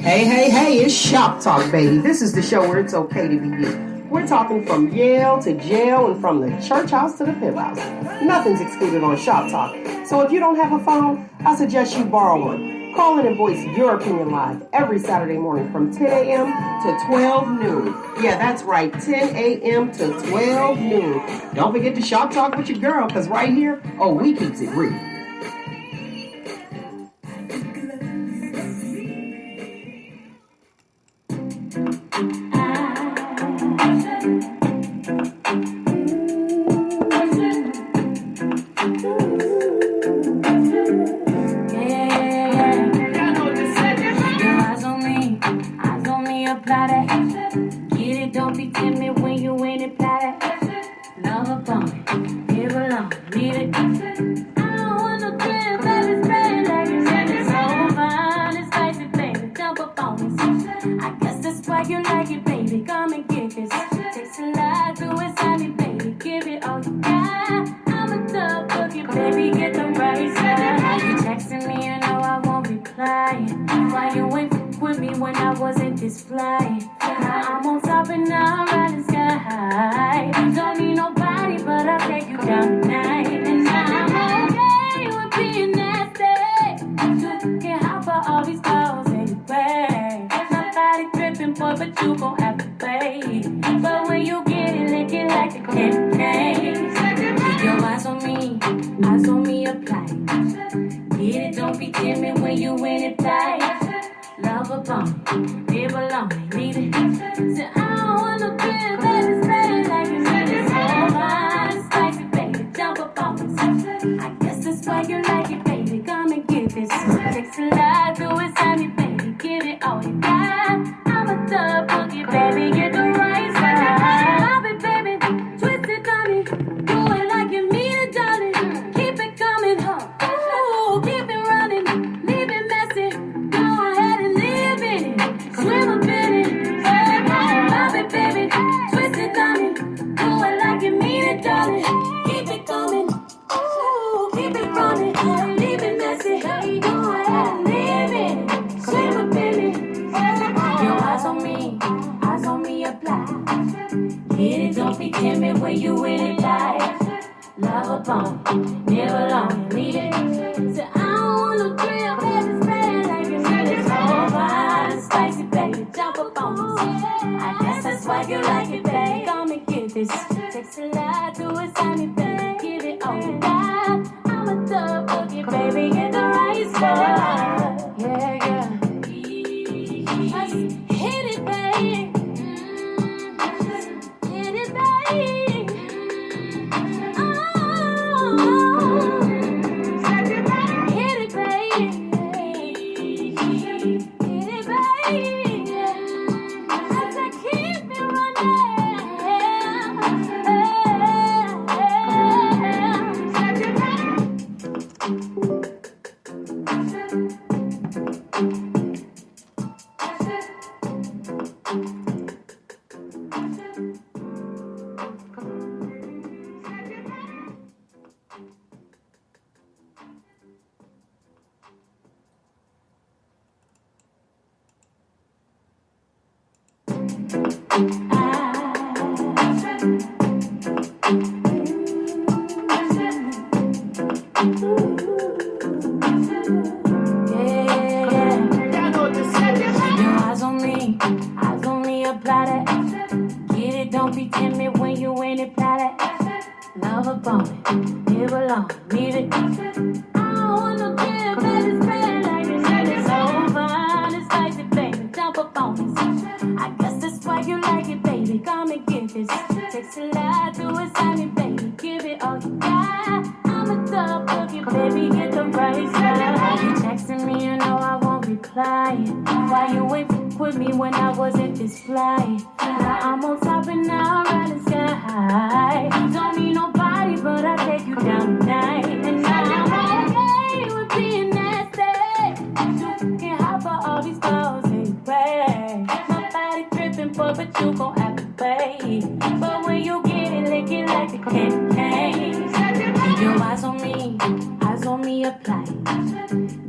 Hey, it's Shop Talk, baby. This is the show where it's okay to be you. We're talking from Yale to jail and from the church house to the pimp house. Nothing's excluded on Shop Talk. So if you don't have a phone, I suggest you borrow one. Call in and voice your opinion live every Saturday morning from 10 a.m. to 12 noon. Yeah, that's right, 10 a.m. to 12 noon. Don't forget to Shop Talk with your girl, because right here, we keeps it real.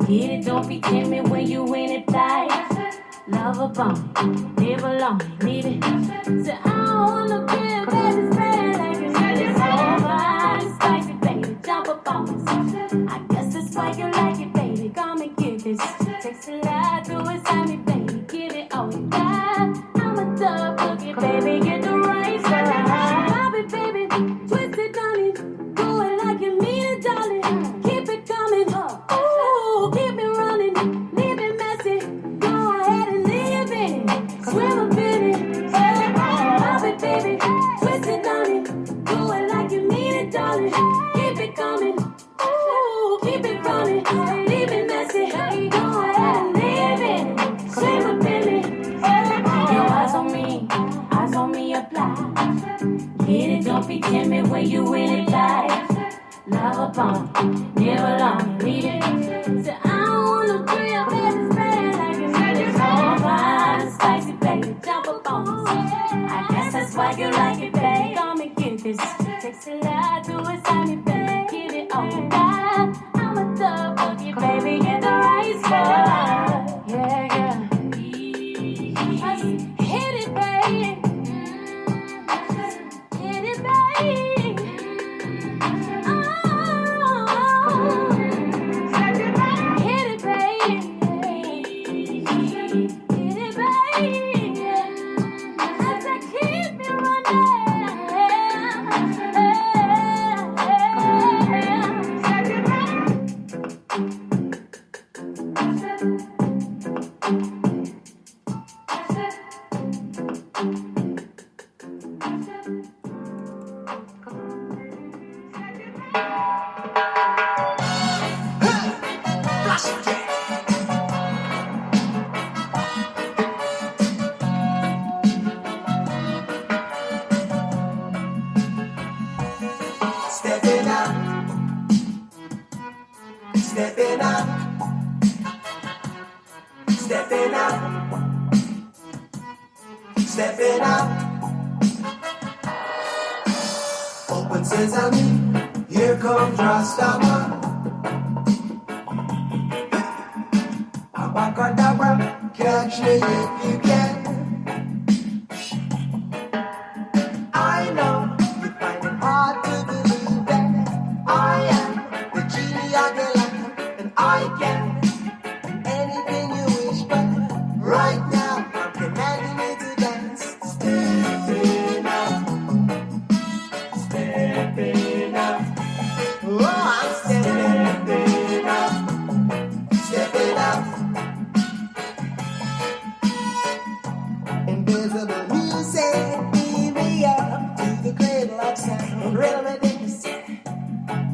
Get it, don't be timid when you in it tight. love a bone, live alone, leave it. Say I don't wanna be a baby spread like you need it. So fine, spicy, baby, jump up on us. I guess that's why you like it, baby. Come and get this. Takes a lot to excite me, baby. Give it all you got. I'm a tough cookie, baby. Get the right side. Pop it, baby. Twist it, darling. Do it like you mean it, darling. Keep it coming. Ooh, keep it running. Leave it messy. Go ahead and live in it. Swim up in it. Pop it, baby. Twist it, darling. Do it like you mean it, darling. Keep it coming. Ooh, keep it running. Leave it messy. Go ahead and live in it. Swim up in it. Your eyes on me, apply. Get it, don't be timid when you really fly. Love upon, never long, leave it. Say I don't wanna be a baby spread like you need it. So fine, spicy, baby, jump up on us. I guess that's why you like it, baby. Come and get this. Takes a lot to excite me, baby. Give it all you got. I'm a tough cookie, baby, get the right spot. Yeah, yeah. Hit it, baby. Hit it, baby. Hit it, baby. Hit it, baby. I said keep it running. Stepping out, stepping out, stepping out, stepping out. Open sesame, here comes Rastaman. Abacadabra, catch me if you can. I know you find it hard to believe that I am the genie of your life, and I can do anything you wish, but right now I'm commanding you to dance. Stepping out, stepping out. Oh, I'm stepping out, stepping out. Invisible music, beam me up to the cradle of sound. Rhythm and dance.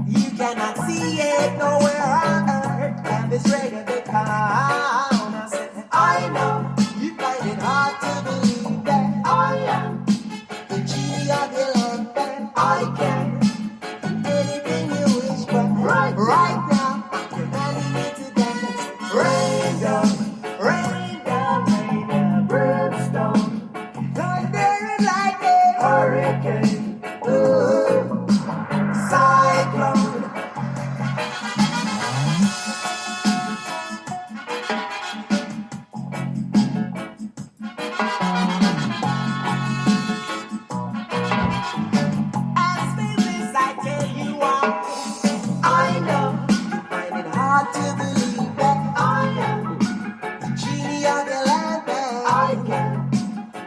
You cannot see it nowhere on earth. And this reggae big town. I said, I know you find it hard to believe that I am the genie of your lamp, and I can do anything you wish, but right now I'm commanding you to dance. Rain down, rain down, rain down, brimstone, thunder and lightning, hurricane, ooh, cyclone. As business, I tell you all, I know you find it hard to believe that I am the genie of your lamp, and I can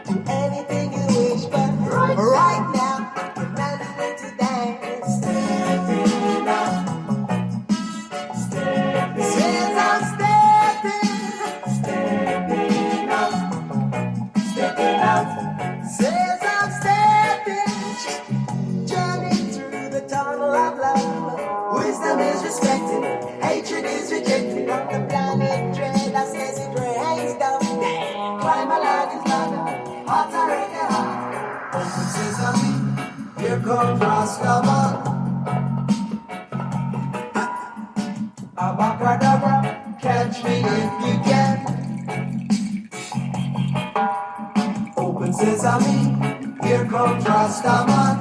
do anything you wish, but right now I'm commanding you to dance. Stepping out, stepping. Since I'm stepping out, stepping out. Since I'm stepping, journeying through the tunnel of love. Wisdom is respected, hatred is rejected. On the planet dread, I says it rains down. Climb a ladder is ladder, hearts are in your heart. Open sesame, here comes Rastaman. Abacadabra, catch me if you can. Open sesame, here comes Rastaman.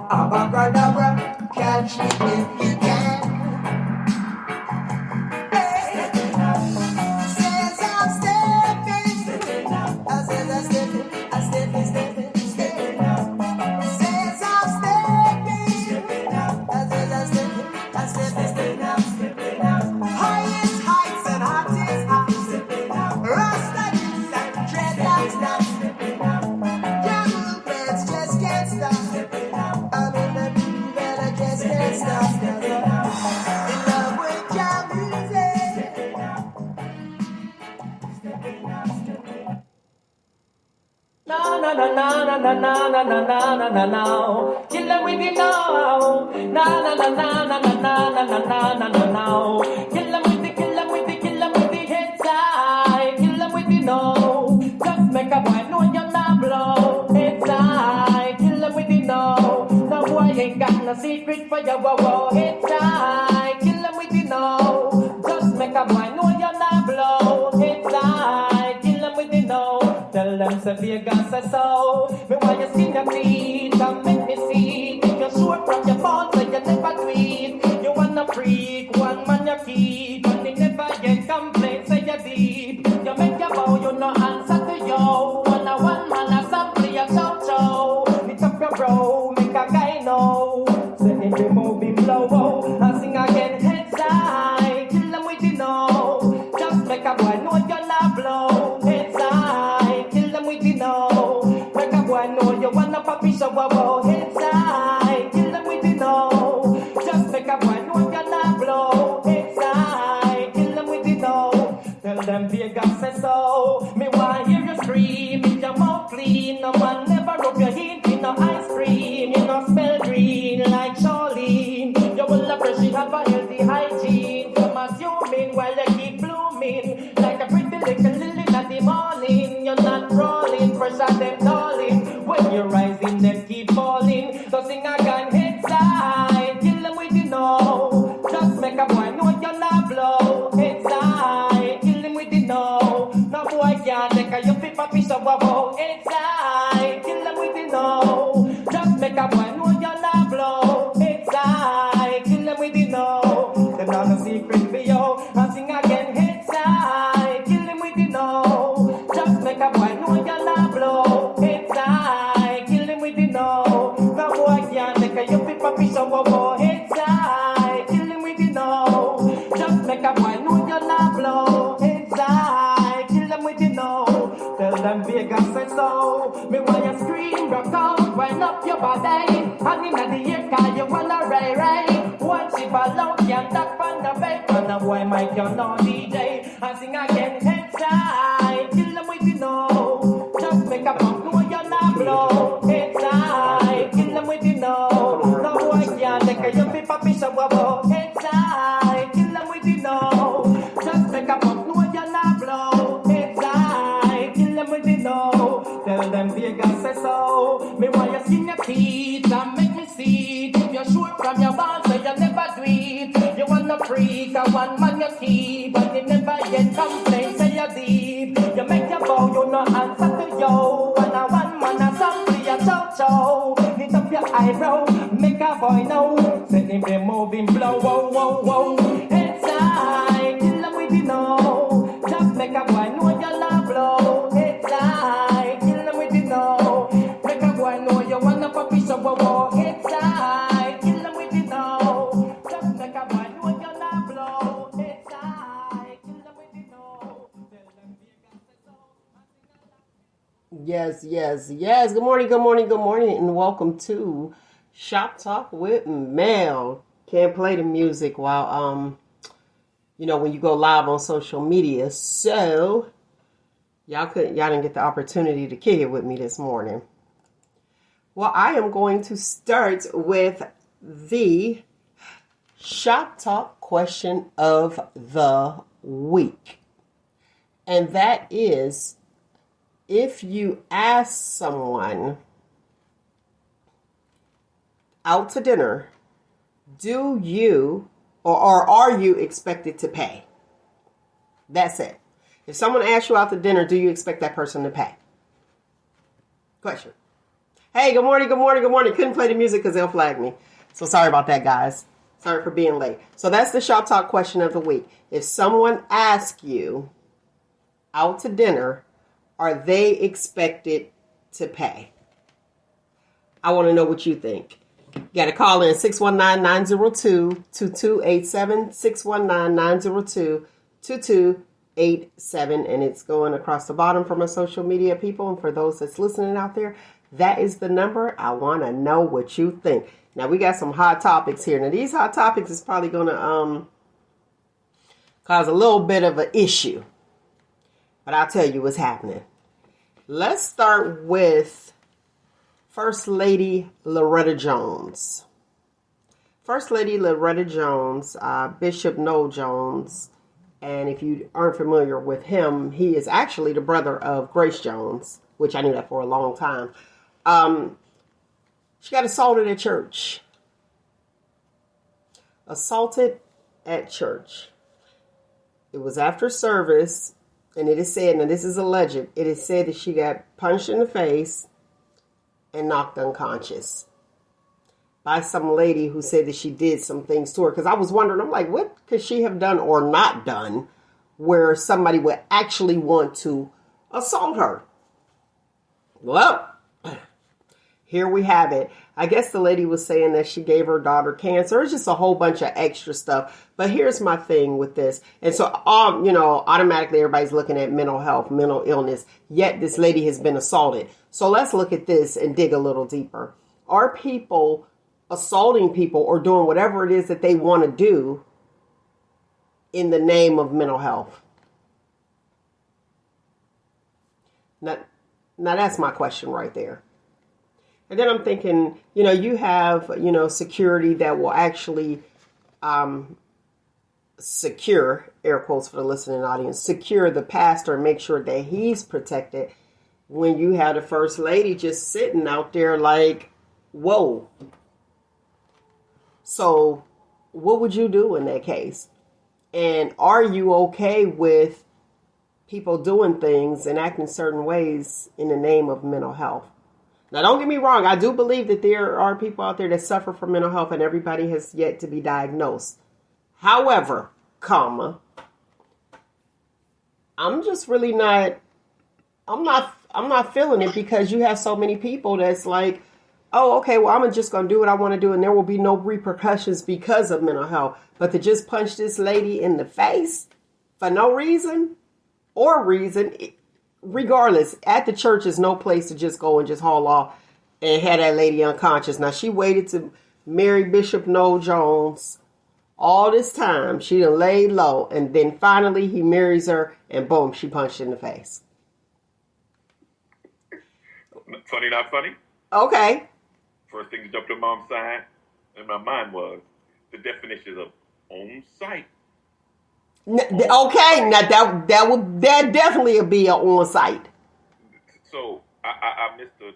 Abacadabra, catch me if you can. Stepping out, na na na na na na na na na na na. Kill them with it now. Na na na na na na na na na na na na. Kill them with it, kill them with it, kill them with it head side. Kill them with it now. Just make a boy know you're not blow head side. Kill them with it now. No boy ain't got no secret for your wow head side. Kill them with it now. Just make a boy know you're not blow head side. Kill them with it now. Tell them say Vegas say so. Me want you skin your feet and make me see. If you're short from your phone, so you never tweet. You wanna freak, one man you keep. And they never get complaints, say you deep. You make your bow, you no answer to yo. One man assembly a show. Lift up your bro, make a guy know. Say if you move him blow, and sing again head side. Kill them with it now. Just make a boy know you're not blow head side. Kill them with it now. Make a boy know you wanna puppy show head side. Kill them with it now. Just make a boy know you're not blow head side. Kill them with it now. Tell them Vegas say so. Me want hear you scream. If your mouth clean, no man never rub your heat in no ice cream. You no smell green like Charlene. You will appreciate have a healthy hygiene. Come assuming while you keep blooming like a pretty little lily at the morning. You're not rolling, pressure them darling. When you're rising, them keep falling. So sing again head side. Kill them with it now. Just make a boy know you're not blow head side. Kill them with it now. No boy can't take a you fit papi show about head side. Kill them with it now. Just make a boy know you're not blow head side. Kill them with it now. Them not no secret for you. And sing again head side. Kill them with it now. Just make a boy know you're not blow head side. Kill them with it now. No boy can't take a you fit papi show about head side. Kill them with it now. Just make a boy know you're not blow head side. Kill them with it now. Tell them Vegas say so. Me want you scream, rock out, wind up your body. And in the ear car you wanna ray. Once you fall out, can't talk on the bed. And the boy might you no DJ. And sing again head side. Kill them with it now. Just make a pump, know you're not blow head side. Kill them with it now. No boy can't take a you be papi show about head side. Kill them with it now. Just make a pump, know you're not blow head side. Kill them with it now. Tell them Vegas say so. Me want you skin your teeth and make me see it. If you're short from your bones, so you never do it. You wanna freak, a one man you keep. But you never yet complain, say you're deep. You make your bow, you no answer to yo. And a one man assembly a show. Lift up your eyebrow, make a boy know. Say him be moving blow, whoa. Head side, kill them with it now. Just make a boy know you're not blow. Head side, kill them with it now. Make a boy know you wanna puppy show, head side, kill them with it now. Just make a boy know you're not blow. Head side, kill them with it now. Tell them Vegas say so. Yes. Good morning, and welcome to Shop Talk with Mel. Can't play the music while when you go live on social media. So y'all didn't get the opportunity to kick it with me this morning. Well, I am going to start with the Shop Talk question of the week. And that is, if you ask someone out to dinner, do you or are you expected to pay? That's it. If someone asks you out to dinner, do you expect that person to pay? Question. Hey, good morning. Couldn't play the music because they'll flag me. So sorry about that, guys. Sorry for being late. So that's the Shop Talk question of the week. If someone asks you out to dinner, are they expected to pay? I want to know what you think. You got to call in 619-902-2287, 619-902-2287, and it's going across the bottom for my social media people. And for those that's listening out there, that is the number. I want to know what you think. Now, we got some hot topics here. Now, these hot topics is probably going to cause a little bit of an issue. But I'll tell you what's happening. Let's start with First Lady Loretta Jones. First Lady Loretta Jones, Bishop Noel Jones, and if you aren't familiar with him, he is actually the brother of Grace Jones, which I knew that for a long time. She got assaulted at church. Assaulted at church. It was after service, and it is said, now this is alleged, it is said that she got punched in the face and knocked unconscious by some lady who said that she did some things to her. Because I was wondering, I'm like, what could she have done or not done where somebody would actually want to assault her? Well, here we have it. I guess the lady was saying that she gave her daughter cancer. It's just a whole bunch of extra stuff. But here's my thing with this. And so, automatically everybody's looking at mental health, mental illness. Yet this lady has been assaulted. So let's look at this and dig a little deeper. Are people assaulting people or doing whatever it is that they want to do in the name of mental health? Now that's my question right there. And then I'm thinking, you have, security that will actually secure, air quotes for the listening audience, secure the pastor and make sure that he's protected, when you have the first lady just sitting out there like, whoa. So what would you do in that case? And are you okay with people doing things and acting certain ways in the name of mental health? Now, don't get me wrong. I do believe that there are people out there that suffer from mental health and everybody has yet to be diagnosed. However, I'm just really not feeling it, because you have so many people that's like, oh, okay, well, I'm just going to do what I want to do and there will be no repercussions because of mental health. But to just punch this lady in the face for no reason or reason, regardless, at the church is no place to just go and just haul off and have that lady unconscious. Now, she waited to marry Bishop Noel Jones all this time. She done laid low, and then finally he marries her, and boom, she punched in the face. Funny, not funny? Okay. First thing that jumped to mom's side in my mind was the definition of on site. Okay, now that definitely would be an on site. So I missed the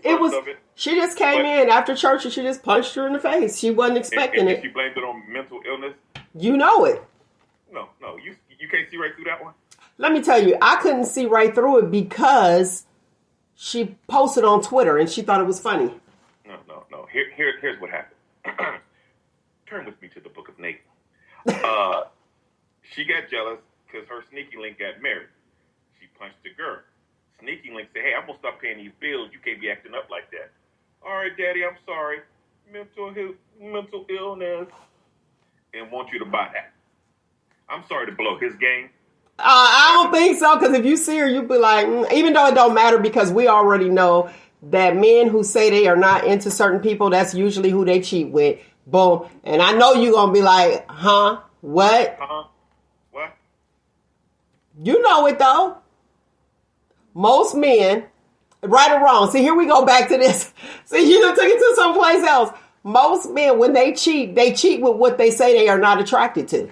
it was of it. She just came in after church and she just punched her in the face. She wasn't expecting and it. She blamed it on mental illness. You know it. No, you can't see right through that one. Let me tell you, I couldn't see right through it because she posted on Twitter and she thought it was funny. No. Here's what happened. Turn with me to the book of Nathan. She got jealous because her sneaky link got married. She punched the girl. Sneaky link said, hey, I'm going to stop paying these bills. You can't be acting up like that. All right, Daddy, I'm sorry. Mental illness. And want you to buy that. I'm sorry to blow his game. I don't think so, because if you see her, you'll be like, even though it don't matter, because we already know that men who say they are not into certain people, that's usually who they cheat with. Boom. And I know you're going to be like, huh? What? What? You know it, though. Most men, right or wrong. See, here we go back to this. See, you done took it to someplace else. Most men, when they cheat with what they say they are not attracted to.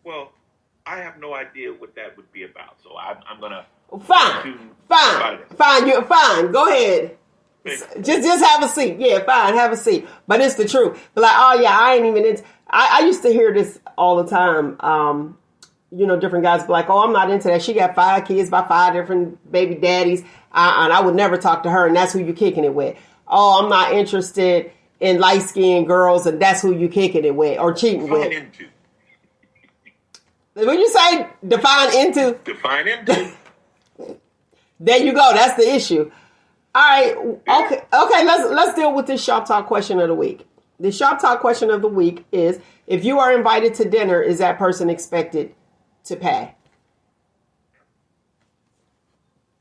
Well, I have no idea what that would be about. So I'm going to... Fine. You're fine. Go ahead. Just have a seat. Yeah, fine. Have a seat. But it's the truth. But like, oh yeah, I ain't even into... I used to hear this all the time. Different guys be like, oh, I'm not into that. She got 5 kids by 5 different baby daddies. And I would never talk to her. And that's who you kicking it with. Oh, I'm not interested in light-skinned girls. And that's who you kicking it with or cheating with. Into. When you say define into. Define into. There you go. That's the issue. All right. Okay. Let's deal with this Shop Talk question of the week. The Shop Talk question of the week is: if you are invited to dinner, is that person expected to pay?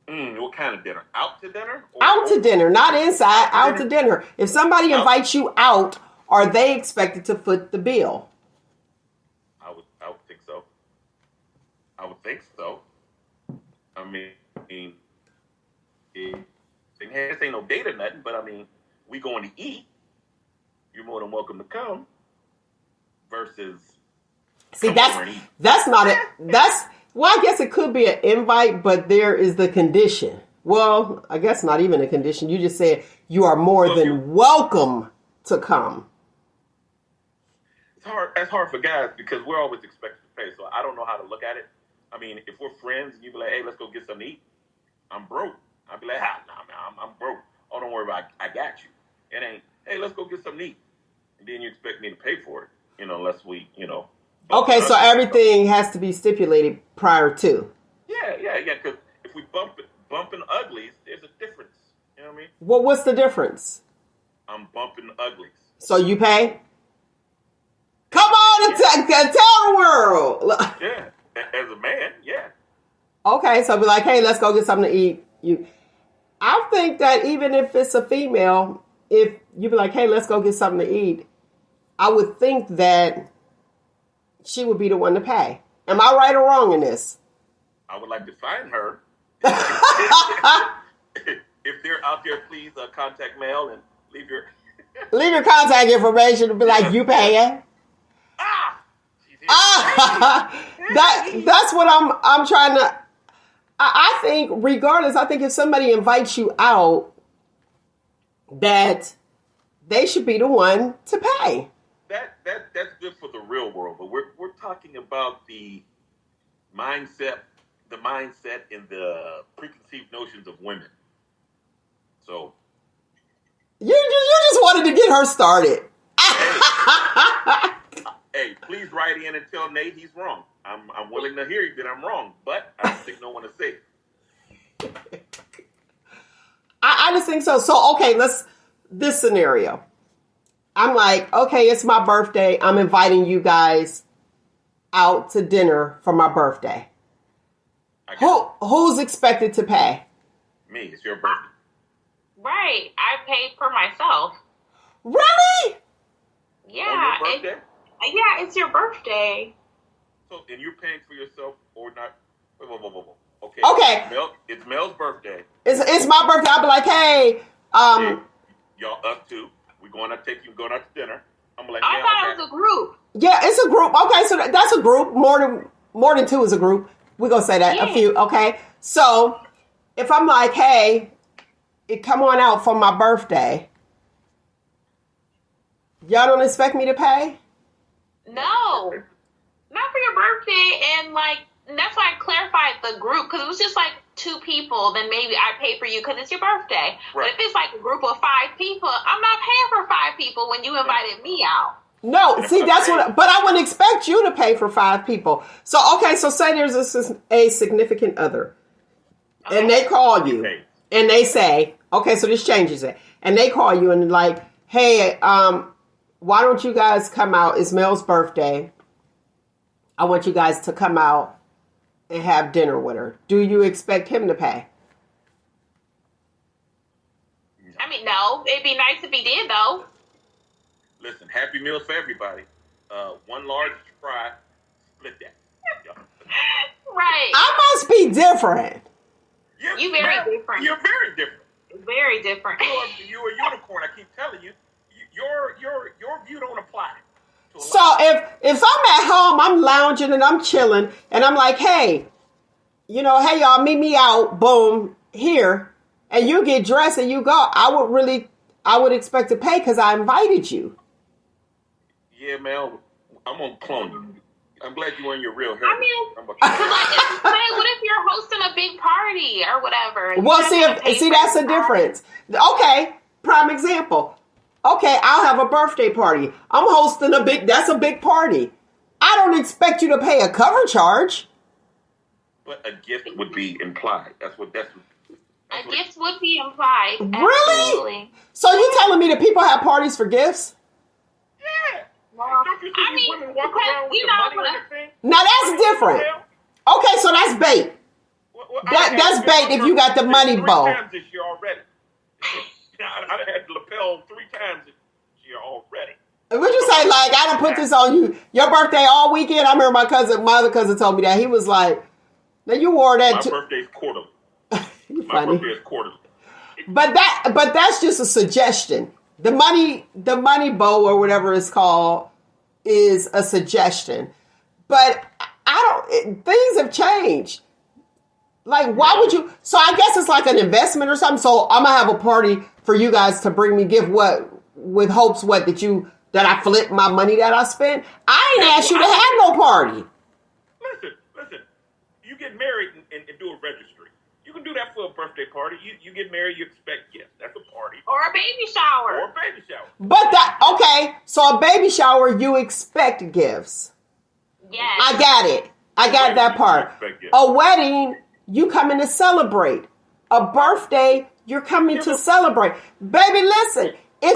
What kind of dinner? Out to dinner? Out to dinner, not inside. Out to dinner. If somebody invites you out, are they expected to foot the bill? I would think so. I mean, mean, this ain't no date or nothing, but I mean, we going to eat. You're more than welcome to come. Versus, see, that's not it. Well, I guess it could be an invite, but there is the condition. Well, I guess not even a condition. You just said you are more than welcome to come. It's hard. That's hard for guys because we're always expected to pay. So I don't know how to look at it. I mean, if we're friends and you be like, "Hey, let's go get something to eat," I'm broke. I'd be like, nah, man, I'm broke. Oh, don't worry about it. I got you. It ain't, hey, let's go get something to eat. And then you expect me to pay for it, unless we, Okay, so everything has to be stipulated prior to. Yeah, because if we bumping uglies, there's a difference. You know what I mean? Well, what's the difference? I'm bumping uglies. So you pay? Come on and tell the world. Yeah, as a man, yeah. Okay, so be like, hey, let's go get something to eat. I think that even if it's a female, if you be like, hey, let's go get something to eat, I would think that she would be the one to pay. Am I right or wrong in this? I would like to find her. If they're out there, please contact Mel and leave your contact information and be like, you paying? That's what I'm trying to. I think regardless, I think if somebody invites you out, that they should be the one to pay. That's good for the real world, but we're talking about the mindset and the preconceived notions of women. So you just wanted to get her started. Hey, please write in and tell Nate he's wrong. I'm willing to hear you that I'm wrong, but I don't think no one will say it. I just think so. So, okay, this scenario. I'm like, okay, it's my birthday. I'm inviting you out to dinner for my birthday. Who's expected to pay? Me. It's your birthday. Right. I paid for myself. Really? Yeah. On your birthday? It's your birthday. So, and you're paying for yourself or not? Whoa. Okay. It's Mel's birthday. It's my birthday. I'll be like, hey, y'all up too. We're going out to dinner. I'm like, I thought it was a group. Yeah, it's a group. Okay, so that's a group. More than two is a group. We're going to say that. Yeah. A few, okay? So, if I'm like, hey, come on out for my birthday, y'all don't expect me to pay? No. Not for your birthday. And that's why I clarified the group, because it was just like 2 people, then maybe I pay for you because it's your birthday. Right. But if it's like a group of 5 people, I'm not paying for 5 people when you invited me out. No, see, that's but I wouldn't expect you to pay for 5 people. So, okay, so say there's a significant other, and they call you, and they say, okay, so this changes it, and they call you and like, hey, why don't you guys come out? It's Mel's birthday. I want you guys to come out and have dinner with her. Do you expect him to pay? I mean, no. It'd be nice if he did, though. Listen, Happy Meals for everybody. 1 large fry, split that. Right. I must be different. You very different. You're very different. Very different. You're a unicorn. I keep telling you. Your view don't apply. So if I'm at home, I'm lounging and I'm chilling, and I'm like, hey, hey y'all, meet me out, boom, here, and you get dressed and you go, I would expect to pay because I invited you. Yeah, Mel, I'm gonna clone you. I'm glad you wearing your real hair. I mean, what if you're hosting a big party or whatever? Well, see, that's the difference. Okay, prime example. Okay, I'll have a birthday party. I'm hosting that's a big party. I don't expect you to pay a cover charge. But a gift would be implied. That's what. A gift would be implied. Really? Absolutely. So you telling me that people have parties for gifts? Yeah. Well, don't you see these women walk around with the money on their thing? Now that's different. Okay, so that's bait. That's bait if you got the money bowl. 3 times this year already. I had the lapel 3 times this year already. Would you say, like, I done put this on you? Your birthday all weekend? I remember my other cousin told me that. He was like, now you wore that My birthday's quarterly. My funny. birthday is quarterly. But that's just a suggestion. The money bowl or whatever it's called is a suggestion. But things have changed. Like, why would you? So I guess it's like an investment or something. So I'm gonna have a party for you guys to bring me gift. What with hopes? What that I flip my money that I spent? I ain't asked you to have no party. Listen. You get married and do a registry. You can do that for a birthday party. You get married, you expect gifts. That's a party. Or a baby shower. But so a baby shower, you expect gifts. Yes. I got it. I got that part. A wedding, you coming to celebrate. A birthday, you're coming to celebrate. Baby, listen. If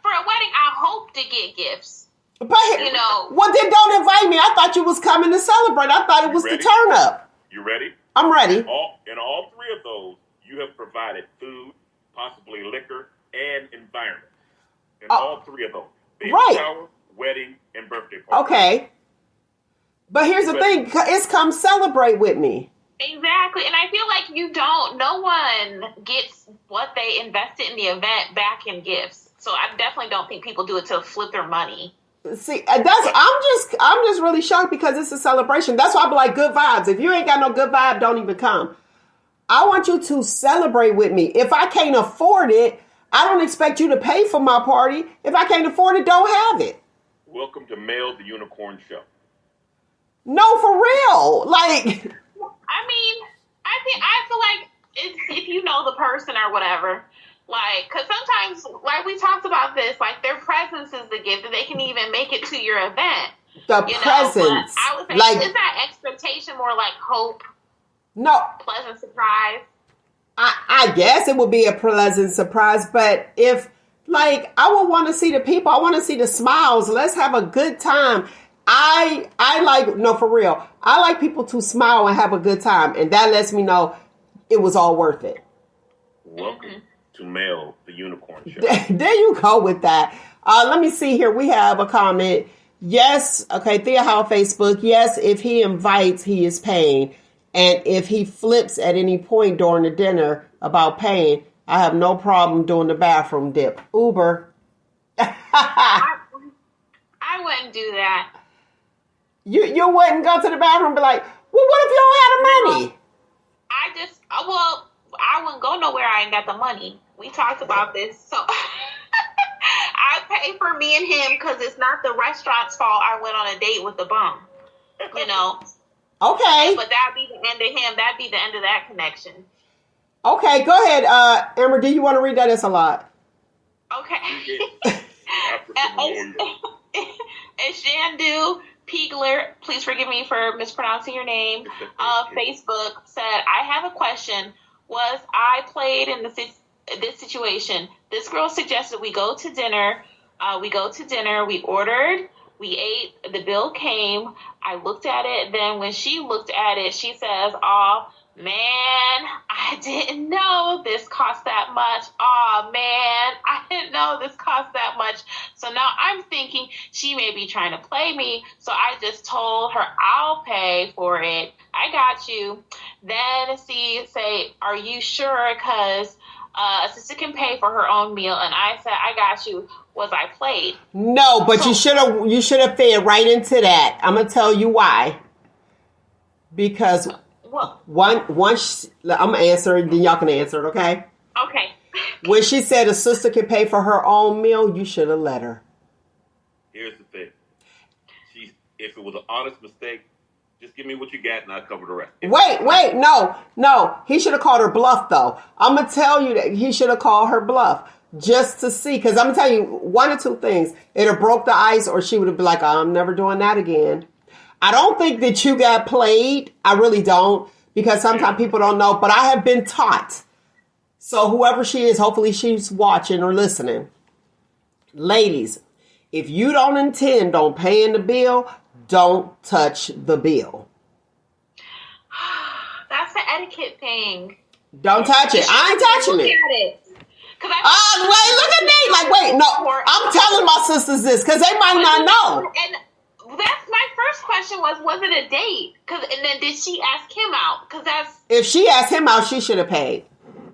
for a wedding, I hope to get gifts. But Well, then don't invite me. I thought you was coming to celebrate. I thought it was the turn up. You ready? I'm ready. In all three of those, you have provided food, possibly liquor, and environment. In all three of those. Baby shower, wedding, and birthday party. Okay. But here's the thing. It's come celebrate with me. Exactly. And I feel like no one gets what they invested in the event back in gifts. So I definitely don't think people do it to flip their money. See, I'm just really shocked because it's a celebration. That's why I'm like, good vibes. If you ain't got no good vibe, don't even come. I want you to celebrate with me. If I can't afford it, I don't expect you to pay for my party. If I can't afford it, don't have it. Welcome to Mel the Unicorn Show. No, for real. Like, I mean, I feel like if you know the person or whatever, like, because sometimes, like we talked about this, like their presence is the gift, and they can even make it to your event. The presence. I would say, like, is that expectation more like hope? No. Pleasant surprise? I guess it would be a pleasant surprise, but if, like, I would want to see the people, I want to see the smiles. Let's have a good time. I like, no, for real, I like people to smile and have a good time, and that lets me know it was all worth it. Welcome to Mel the Unicorn Show. There you go with that. Let me see here. We have a comment. Yes. Okay. Thea Howe Facebook. Yes. If he invites, he is paying. And if he flips at any point during the dinner about paying, I have no problem doing the bathroom dip. Uber. I wouldn't do that. You wouldn't go to the bathroom and be like, well, what if you don't have the money? I wouldn't go nowhere. I ain't got the money. We talked about this. So I pay for me and him because it's not the restaurant's fault I went on a date with the bum. Okay. But that'd be the end of him. That'd be the end of that connection. Okay, go ahead. Amber, do you want to read that? It's a lot. Okay. It's Shandu Piegler. Please forgive me for mispronouncing your name. Facebook said, I have a question. Was I played in this situation? This girl suggested we go to dinner. We ordered. We ate. The bill came. I looked at it. Then when she looked at it, she says, "Oh, man, I didn't know this cost that much. Oh, man, I didn't know this cost that much." So now I'm thinking she may be trying to play me. So I just told her, I'll pay for it. I got you. Then she say, "Are you sure? Because a sister can pay for her own meal." And I said, "I got you." Was I played? No, but you should have fed right into that. I'm gonna tell you why. Because once I'm gonna answer it, then y'all can answer it, okay? Okay. When she said a sister can pay for her own meal, you should have let her. Here's the thing. If it was an honest mistake, just give me what you got and I'll cover the rest. Wait, no. He should have called her bluff, though. I'm gonna tell you that he should have called her bluff. Just to see, because I'm going to tell you one or two things. It have broke the ice, or she would have been like, I'm never doing that again. I don't think that you got played. I really don't, because sometimes people don't know, but I have been taught. So whoever she is, hopefully she's watching or listening. Ladies, if you don't intend on paying the bill, don't touch the bill. That's the etiquette thing. Don't touch it. I ain't touching it. Wait, look at me. Like, wait, no. I'm telling my sisters this because they might not know. And that's my first question. question was it a date? And then did she ask him out? Because that's If she asked him out, she should have paid.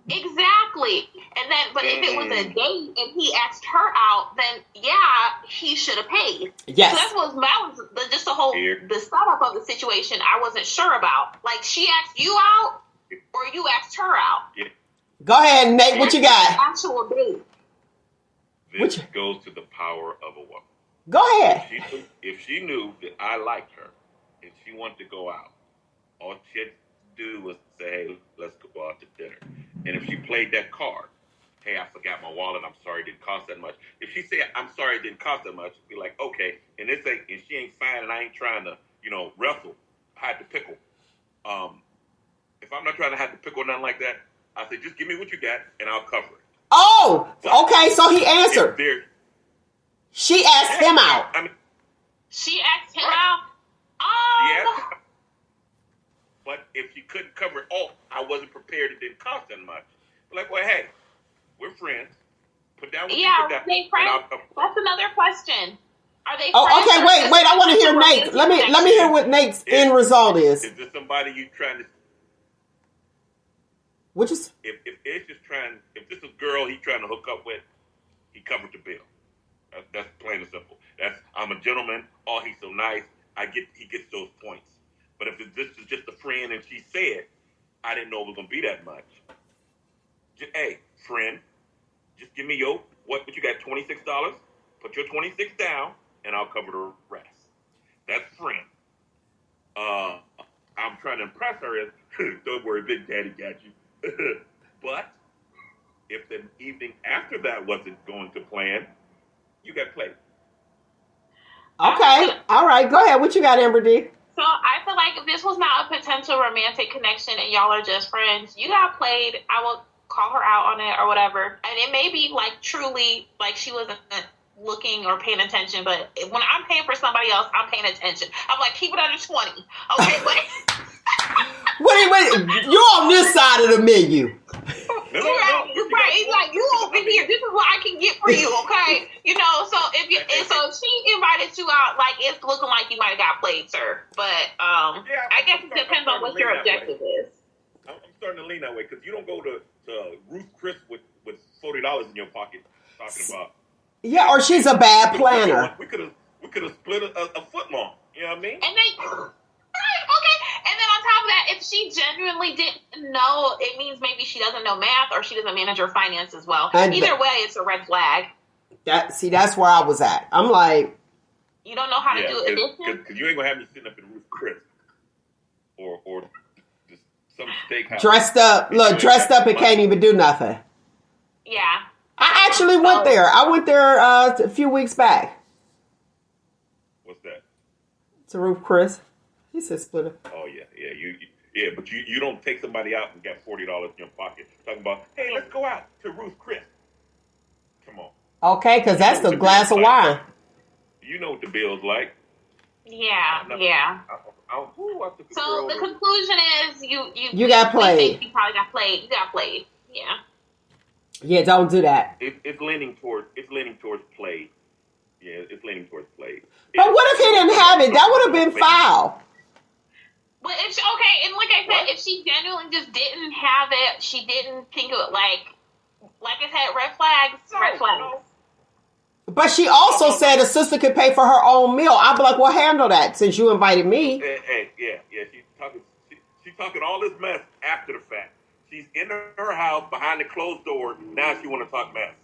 exactly. And then, but if it was a date and he asked her out, then yeah, he should have paid. Yes. So that was just the whole the setup of the situation. I wasn't sure about. Like, she asked you out, or you asked her out. Yeah. Go ahead, Nate. What you got? Actual date. This goes to the power of a woman. Go ahead. If she knew that I liked her and she wanted to go out, all she had to do was say, hey, let's go out to dinner. And if she played that card, hey, I forgot my wallet, I'm sorry, it didn't cost that much. If she said, I'm sorry, it didn't cost that much, be like, okay, and she ain't fine and I ain't trying to, wrestle, hide the pickle. If I'm not trying to hide the pickle or nothing like that, I say, just give me what you got and I'll cover it. Oh, okay, so he answered. She asked him out. She asked him out? But if she couldn't cover it all, I wasn't prepared, it didn't cost that much. Like, well, hey, we're friends. Put down what you put down. Are they friends? That's another question. Are they friends? Oh, okay, wait, I want to hear Nate. Let me hear what Nate's end result is. Is this somebody you trying to... Which is... If this is a girl he's trying to hook up with, he covered the bill. That's plain and simple. I'm a gentleman. Oh, he's so nice. He gets those points. But if this is just a friend and she said, I didn't know it was going to be that much. Just, hey, friend, just give me what you got, $26? Put your 26 down and I'll cover the rest. That's friend. I'm trying to impress her as, don't worry, Big Daddy got you. But if the evening after that wasn't going to plan, you got played. Okay. All right. Go ahead. What you got, Amber D? So I feel like if this was not a potential romantic connection and y'all are just friends, you got played. I will call her out on it or whatever. And it may be like truly like she wasn't looking or paying attention. But when I'm paying for somebody else, I'm paying attention. I'm like, keep it under 20. Okay, but... Wait. You're on this side of the menu. No. Right. It's like, you over here. This is what I can get for you, okay? So if she invited you out, like, it's looking like you might have got played, sir. But I guess it depends on what your objective is. I'm starting to lean that way because you don't go to Ruth Chris with $40 in your pocket talking about. Yeah, or she's a bad planner. We could have split a foot long. You know what I mean? And then. Okay, and then on top of that, if she genuinely didn't know, it means maybe she doesn't know math or she doesn't manage her finance as well. Either way, it's a red flag. That's where I was at. I'm like... You don't know how to do addition? Because you ain't going to have me sitting up in Ruth Chris or just some steakhouse. Dressed up and can't even do nothing. Yeah. I actually went there. I went there a few weeks back. What's that? To Ruth Chris. He said split it. Oh, yeah. But you don't take somebody out and get $40 in your pocket. Talking about, hey, let's go out to Ruth Chris. Come on. Okay, because that's the glass of wine. You know what the bill's like. Yeah. So the conclusion is you got played. You probably got played. You got played. Yeah. Yeah, don't do that. It's leaning towards play. Yeah, it's leaning towards play. But what if he didn't have it? That would have been foul. But and like I said, if she genuinely just didn't have it, she didn't think of it like I said, red flags. But she also said a sister could pay for her own meal. I'd be like, well, handle that since you invited me. Hey, she's talking all this mess after the fact. She's in her house behind the closed door. Now she want to talk mess.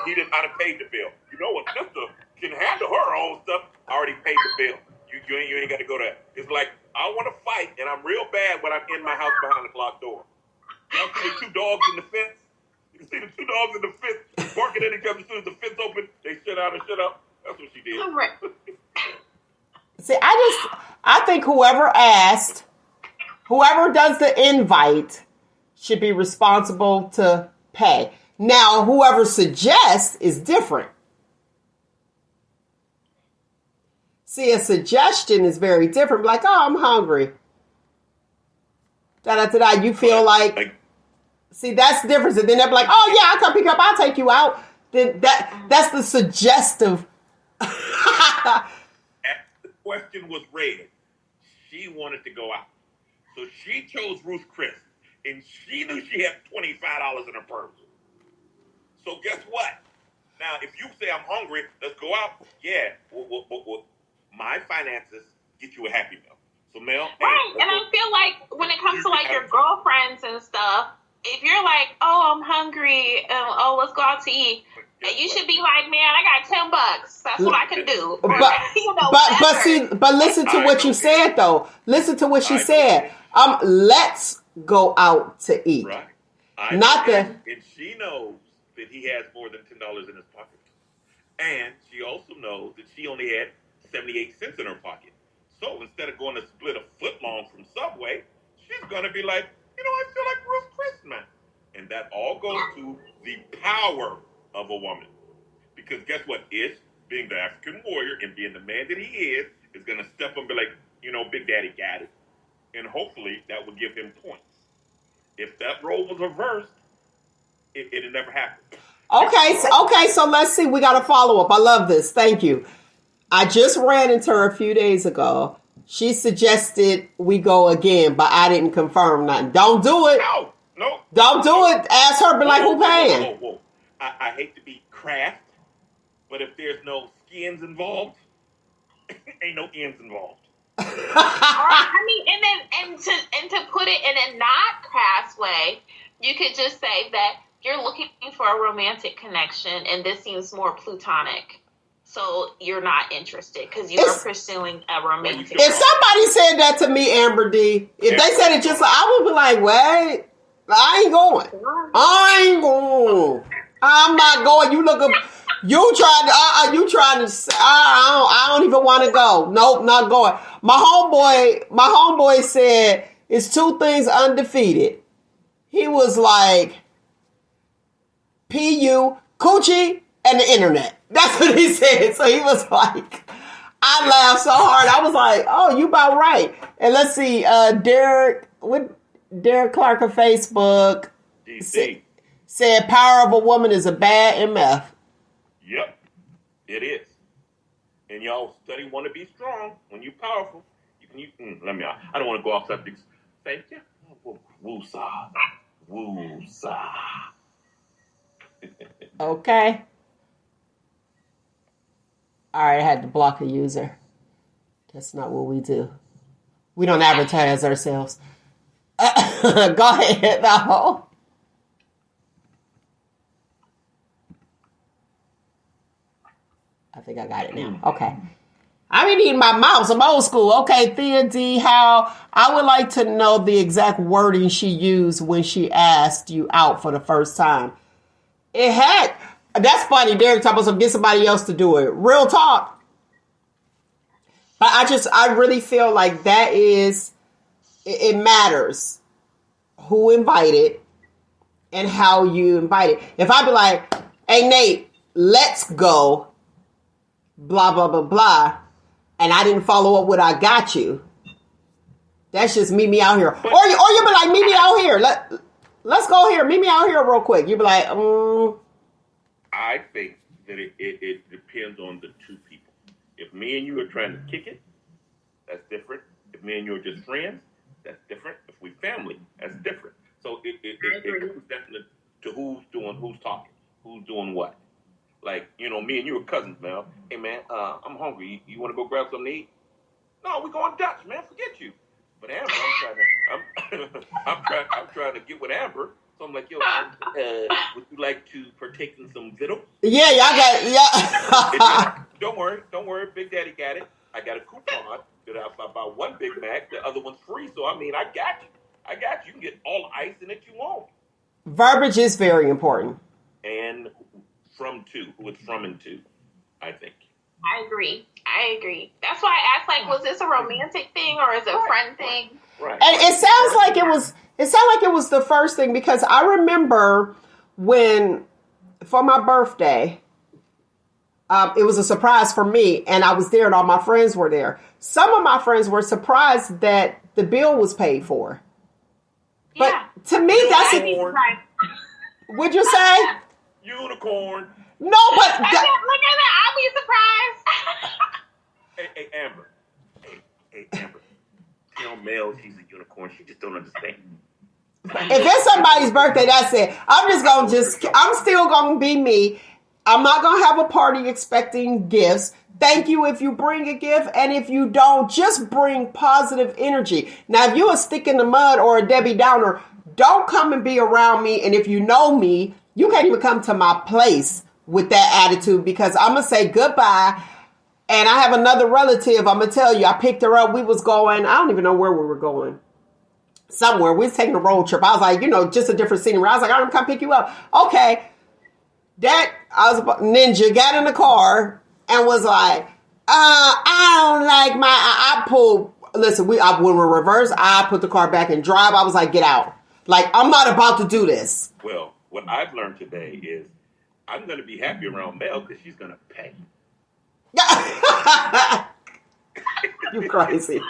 He didn't have paid the bill. You know what? Sister can handle her own stuff. Already paid the bill. You ain't got to go there. It's like, I want to fight, and I'm real bad when I'm in my house behind the locked door. Y'all see the two dogs in the fence? You can see the two dogs in the fence barking at each other as soon as the fence open. They shut out and shut up. That's what she did. All right. See, I think whoever does the invite should be responsible to pay. Now, whoever suggests is different. See, a suggestion is very different. Like, oh, I'm hungry. Da-da-da-da. You feel like see, that's the difference. And then they're like, oh, yeah, I'll come pick you up. I'll take you out. Then that's the suggestive. question was read, she wanted to go out. So she chose Ruth Chris, and she knew she had $25 in her purse. So guess what? Now, if you say I'm hungry, let's go out. Yeah, well, my finances get you a Happy Meal. So Mel, right? And I feel like when it comes to like your girlfriends and stuff, if you're like, oh, I'm hungry, oh, let's go out to eat. You should be like, man, I got $10. That's what I can do. Or, But listen to what you said though. Listen to what she said. Let's go out to eat. Right. And she knows that he has more than $10 in his pocket, and she also knows that she only had 78 cents in her pocket. So instead of going to split a foot long from Subway, she's gonna be like, I feel like Ruth Chris, man. And that all goes to the power of a woman. Because guess what? Ish, being the African warrior and being the man that he is going to step up and be like, Big Daddy got it. And hopefully that will give him points. If that role was reversed, it'd never happen. Okay, so let's see. We got a follow-up. I love this. Thank you. I just ran into her a few days ago. She suggested we go again, but I didn't confirm nothing. Don't do it. No. Don't do it. Ask her, be like, who paying? Whoa. I hate to be craft, but if there's no skins involved, ain't no ends involved. I mean, and to put it in a not crass way, you could just say that you're looking for a romantic connection, and this seems more platonic. So you're not interested because you are pursuing a romantic. If somebody said that to me, Amber D, if they said it just like, I would be like, wait, I ain't going. I'm not going. You look up. You trying to. I don't even want to go. Nope, not going. My homeboy said it's two things undefeated. He was like, PU, coochie, and the internet. That's what he said. So he was like, I laughed so hard. I was like, oh, you about right. And let's see, Derek Clark of Facebook said power of a woman is a bad MF. Yep, it is. And y'all study want to be strong. When you're powerful, I don't want to go off subject. Thank you. Woo-saw. Okay. All right, I had to block a user. That's not what we do. We don't advertise ourselves. Go ahead, though. I think I got it now. Okay. I been eating my mouse. I'm old school. Okay, Thea D, how I would like to know the exact wording she used when she asked you out for the first time. That's funny. Derek talking about get somebody else to do it. Real talk. But I really feel like that is, it matters who invited and how you invited. If I be like, hey, Nate, let's go, blah, blah, blah, blah, and I didn't follow up with I got you, that's just meet me out here. Or you be like, meet me out here. Let's go here. Meet me out here real quick. You be like, I think that it depends on the two people. If me and you are trying to kick it, that's different. If me and you are just friends, that's different. If we family, that's different. So it comes down to who's talking, who's doing what. Like, me and you are cousins, man. Hey, man, I'm hungry. You want to go grab something to eat? No, we're going Dutch, man. Forget you. But Amber, I'm trying to get with Amber. So I'm like, yo, would you like to partake in some vittles? Yeah, y'all got. Don't worry. Big Daddy got it. I got a coupon that if I buy one Big Mac, the other one's free. So, I mean, I got you. You can get all the ice in it you want. Verbiage is very important. And from to, who it's from and to, I think. I agree. That's why I asked, like, was this a romantic thing or is it a friend thing? Right. And it sounds like it was the first thing, because I remember when, for my birthday, it was a surprise for me, and I was there and all my friends were there. Some of my friends were surprised that the bill was paid for. But yeah. To me, that's it. Would you say? Unicorn. No, but look at that. I'll be surprised. Hey, Amber. Mel, she's a unicorn. She just don't understand. If it's somebody's birthday, that's it. I'm still gonna be me. I'm not gonna have a party expecting gifts. Thank you if you bring a gift, and if you don't, just bring positive energy. Now, if you're a stick in the mud or a Debbie Downer, don't come and be around me. And if you know me, you can't even come to my place with that attitude, because I'm gonna say goodbye. And I have another relative. I'm gonna tell you, I picked her up. We was going. I don't even know where we were going. Somewhere. We was taking a road trip. I was like, just a different scenery. I was like, I'm gonna come pick you up. Okay. Ninja got in the car and was like, I don't like I pulled, listen, when we reverse, I put the car back in drive. I was like, get out. Like, I'm not about to do this. Well, what I've learned today is I'm going to be happy around Mel because she's going to pay. You crazy.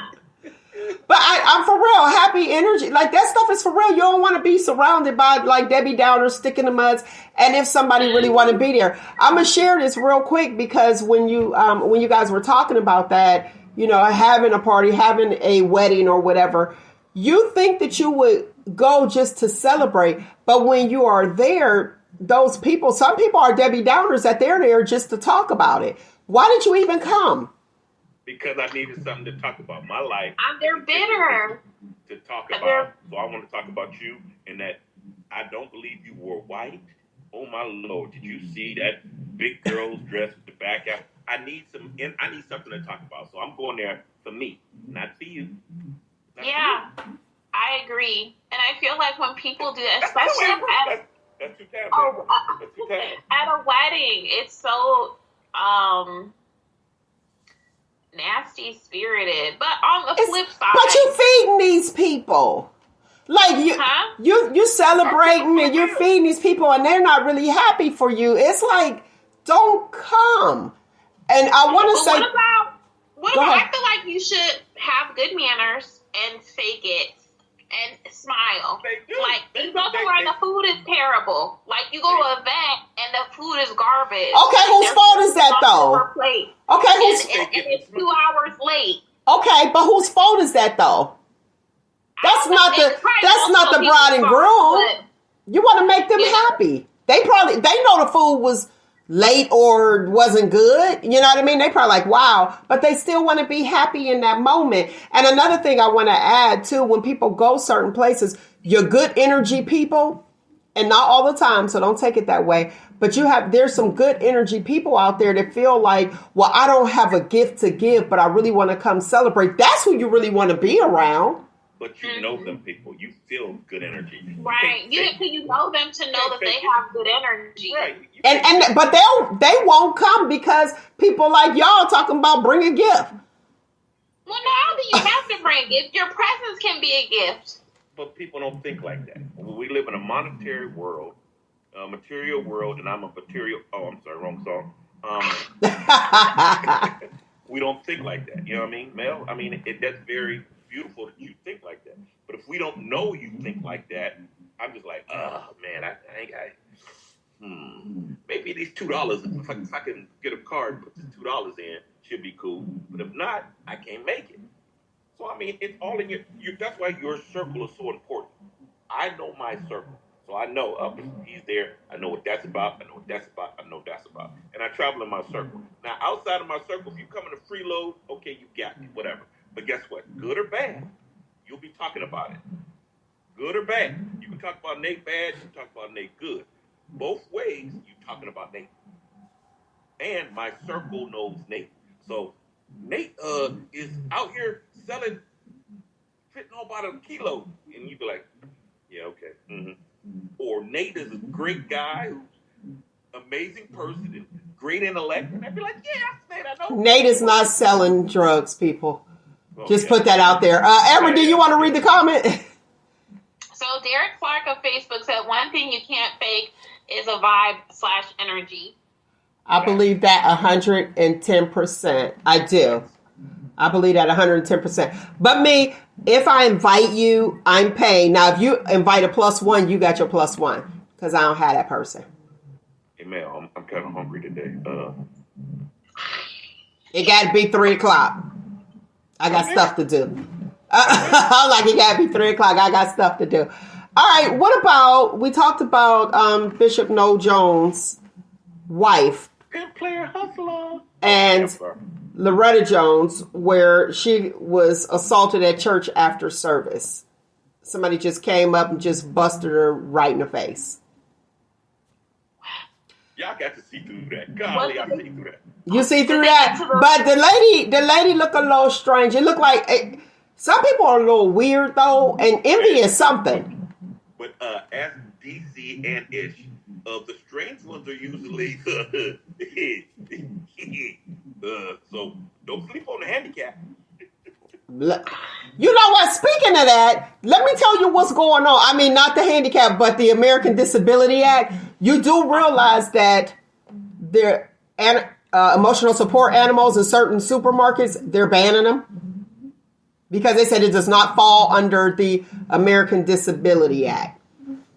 But I'm for real, happy energy. Like, that stuff is for real. You don't want to be surrounded by, like, Debbie Downers, stick in the muds. And if somebody really want to be there, I'm going to share this real quick, because when you guys were talking about that, having a party, having a wedding or whatever, you think that you would go just to celebrate. But when you are there, some people are Debbie Downers, that they're there just to talk about it. Why did you even come? Because I needed something to talk about. My life. They're bitter. To talk about. So I want to talk about you, and that I don't believe you wore white. Oh my Lord! Did you see that big girl's dress with the back out? I need something to talk about. So I'm going there for me, not for you. Yeah, I agree. And I feel like when people do that, especially that's too taboo. At a wedding, it's so nasty spirited. But on the flip side, but you feeding these people. Like you celebrating and you're feeding these people, and they're not really happy for you. It's like, don't come. And I want to say, what about I feel like you should have good manners and fake it and smile. Like, you go somewhere and the food is terrible. Like, you go to an event and the food is garbage. Okay, whose fault is that though? Okay, and it's 2 hours late. Okay, but whose fault is that though? That's not the bride and groom. You want to make them happy. They know the food was late or wasn't good. You know what I mean? They probably like, wow, but they still want to be happy in that moment. And another thing I want to add too, when people go certain places, you're good energy people, and not all the time, so don't take it that way. But there's some good energy people out there that feel like, well, I don't have a gift to give, but I really want to come celebrate. That's who you really want to be around. But you know them people. You feel good energy. Right. You know them to know that they have good energy. Right. But they won't come because people like y'all talking about bring a gift. Well, now that you have to bring a gift, your presence can be a gift. But people don't think like that. We live in a monetary world, a material world, and I'm a material. Oh, I'm sorry, wrong song. We don't think like that. You know what I mean, Mel? I mean, that's very beautiful that you think like that. But if we don't know you think like that, I'm just like, oh man, I ain't got. Maybe these $2. If I can get a card, put the $2 in, should be cool. But if not, I can't make it. So I mean, it's all in your. That's why your circle is so important. I know my circle, so I know he's there. I know what that's about. I know what that's about. I know what that's about. And I travel in my circle. Now, outside of my circle, if you come in a freeload, okay, you got me, whatever. But guess what? Good or bad, you'll be talking about it. Good or bad. You can talk about Nate bad, you can talk about Nate good. Both ways, you're talking about Nate. And my circle knows Nate. So Nate is out here selling, fitting all about a kilo. And you be like, yeah, okay. Mm-hmm. Or Nate is a great guy, who's amazing person, and great intellect. And I'd be like, yeah, Nate, I know. Nate is not selling drugs, people. Just put that out there. Amber, do you want to read the comment? So Derek Clark of Facebook said, one thing you can't fake is a vibe/energy. I believe that 110%. I do. I believe that 110%. But me, if I invite you, I'm paying. Now, if you invite a +1, you got your +1. Because I don't have that person. Hey, Mel, I'm kind of hungry today. It got to be 3 o'clock. I got stuff to do. I'm like, it gotta be 3 o'clock. I got stuff to do. All right. What about, we talked about Bishop Noel Jones' wife. Pimp player hustler. And Loretta Jones, where she was assaulted at church after service. Somebody just came up and just busted her right in the face. Y'all got to see through that. Golly, I see through that. You see through that? But the lady looked a little strange. It looked like some people are a little weird though, and envy is something. But as DC and Ish, the strange ones are usually so don't sleep on the handicap. You know what? Speaking of that, let me tell you what's going on. I mean, not the handicap, but the American Disability Act. You do realize that their emotional support animals in certain supermarkets, they're banning them because they said it does not fall under the American Disability Act.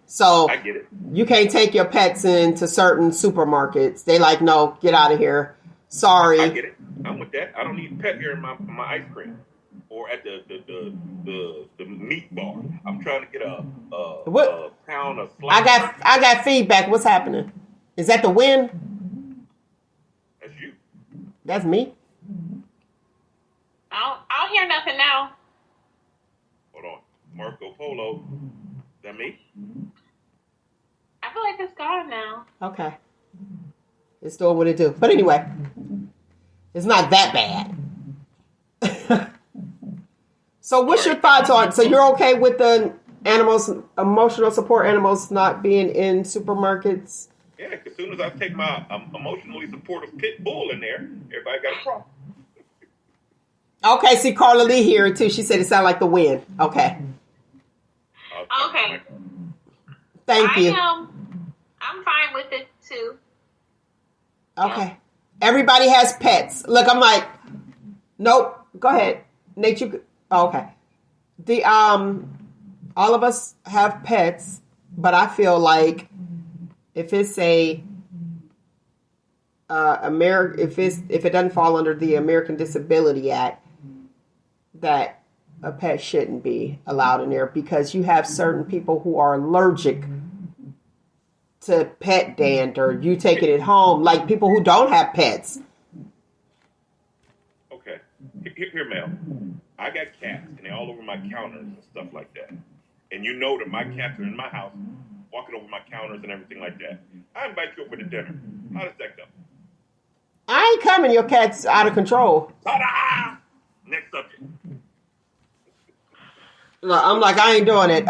So I get it. You can't take your pets into certain supermarkets. They like, no, get out of here. Sorry. I get it. I'm with that. I don't need pet here in my ice cream or at the meat bar. I'm trying to get a pound of slice. I got feedback. What's happening? Is that the wind? That's you. That's me. I don't hear nothing now. Hold on. Marco Polo. Is that me? I feel like it's gone now. Okay. It's doing what it do. But anyway, it's not that bad. So what's your thoughts on, so you're okay with the animals, emotional support animals not being in supermarkets? Yeah, as soon as I take my emotionally supportive pit bull in there, everybody got a problem. Okay, see Carla Lee here too. She said it sounded like the wind. Okay. Okay. Thank you. I'm fine with it too. Okay. Everybody has pets. Look, I'm like, nope. Go ahead, Nate. Okay. The all of us have pets, but I feel like if it's if it doesn't fall under the American Disability Act, that a pet shouldn't be allowed in there because you have certain people who are allergic to pet dander. You taking it home, like people who don't have pets. Okay. Here, Mel. I got cats, and they're all over my counters and stuff like that. And you know that my cats are in my house, walking over my counters and everything like that. I invite you over to dinner. How does that go? I ain't coming. Your cat's out of control. Ta-da! Next subject. Look, I'm like, I ain't doing it.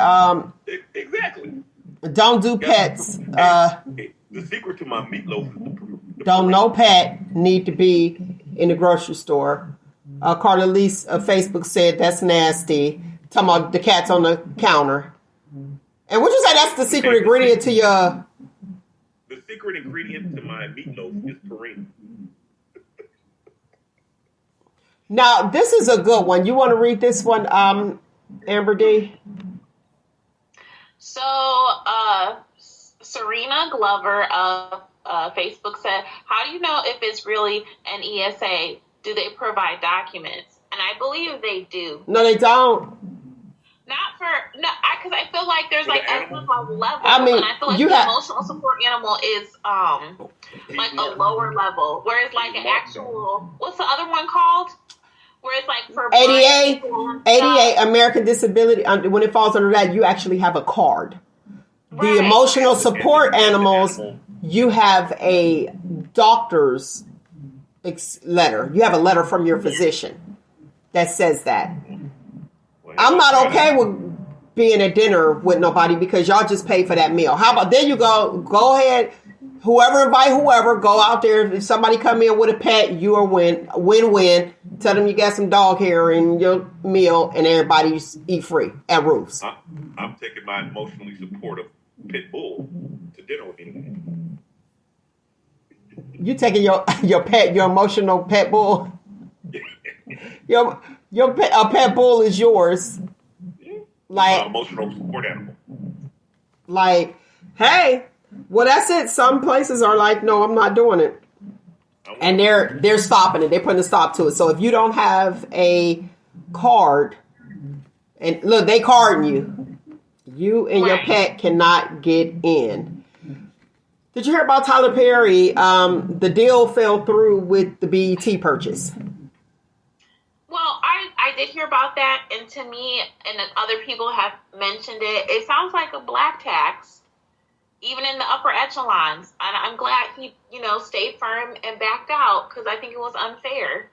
Exactly. Don't do pets. The secret to my meatloaf is Don't no pet need to be in the grocery store. Carla Lee Facebook said that's nasty. Talking about the cats on the counter. And would you say that's the secret ingredient to your... The secret ingredient to my meatloaf is Purina. Now, this is a good one. You want to read this one, Amber D? So, Serena Glover of Facebook said, how do you know if it's really an ESA? Do they provide documents? And I believe they do. No, they don't. Because I feel like there's like a level. I mean, and I feel like the emotional support animal is like a lower level. Whereas like an actual, what's the other one called? Where it's like for 88 American Disability. When it falls under that, you actually have a card. Right. The emotional support animals, you have a doctor's letter. You have a letter from your physician that says that. I'm not okay with being at dinner with nobody because y'all just pay for that meal. How about, there you go. Go ahead. Whoever invite whoever, go out there. If somebody come in with a pet, you are win-win. Tell them you got some dog hair in your meal and everybody eat free at Ruth's. I'm taking my emotionally supportive pit bull to dinner with me. You taking your pet, your emotional pet bull? Your pet bull is yours. Like emotional support animal. Like, hey, well that's it. Some places are like, no, I'm not doing it. And they're stopping it. They're putting a stop to it. So if you don't have a card And look, they carding you. You and your pet cannot get in. Did you hear about Tyler Perry? The deal fell through with the BET purchase. Well, I did hear about that, and to me, and other people have mentioned it, it sounds like a black tax, even in the upper echelons. And I'm glad he, stayed firm and backed out, because I think it was unfair.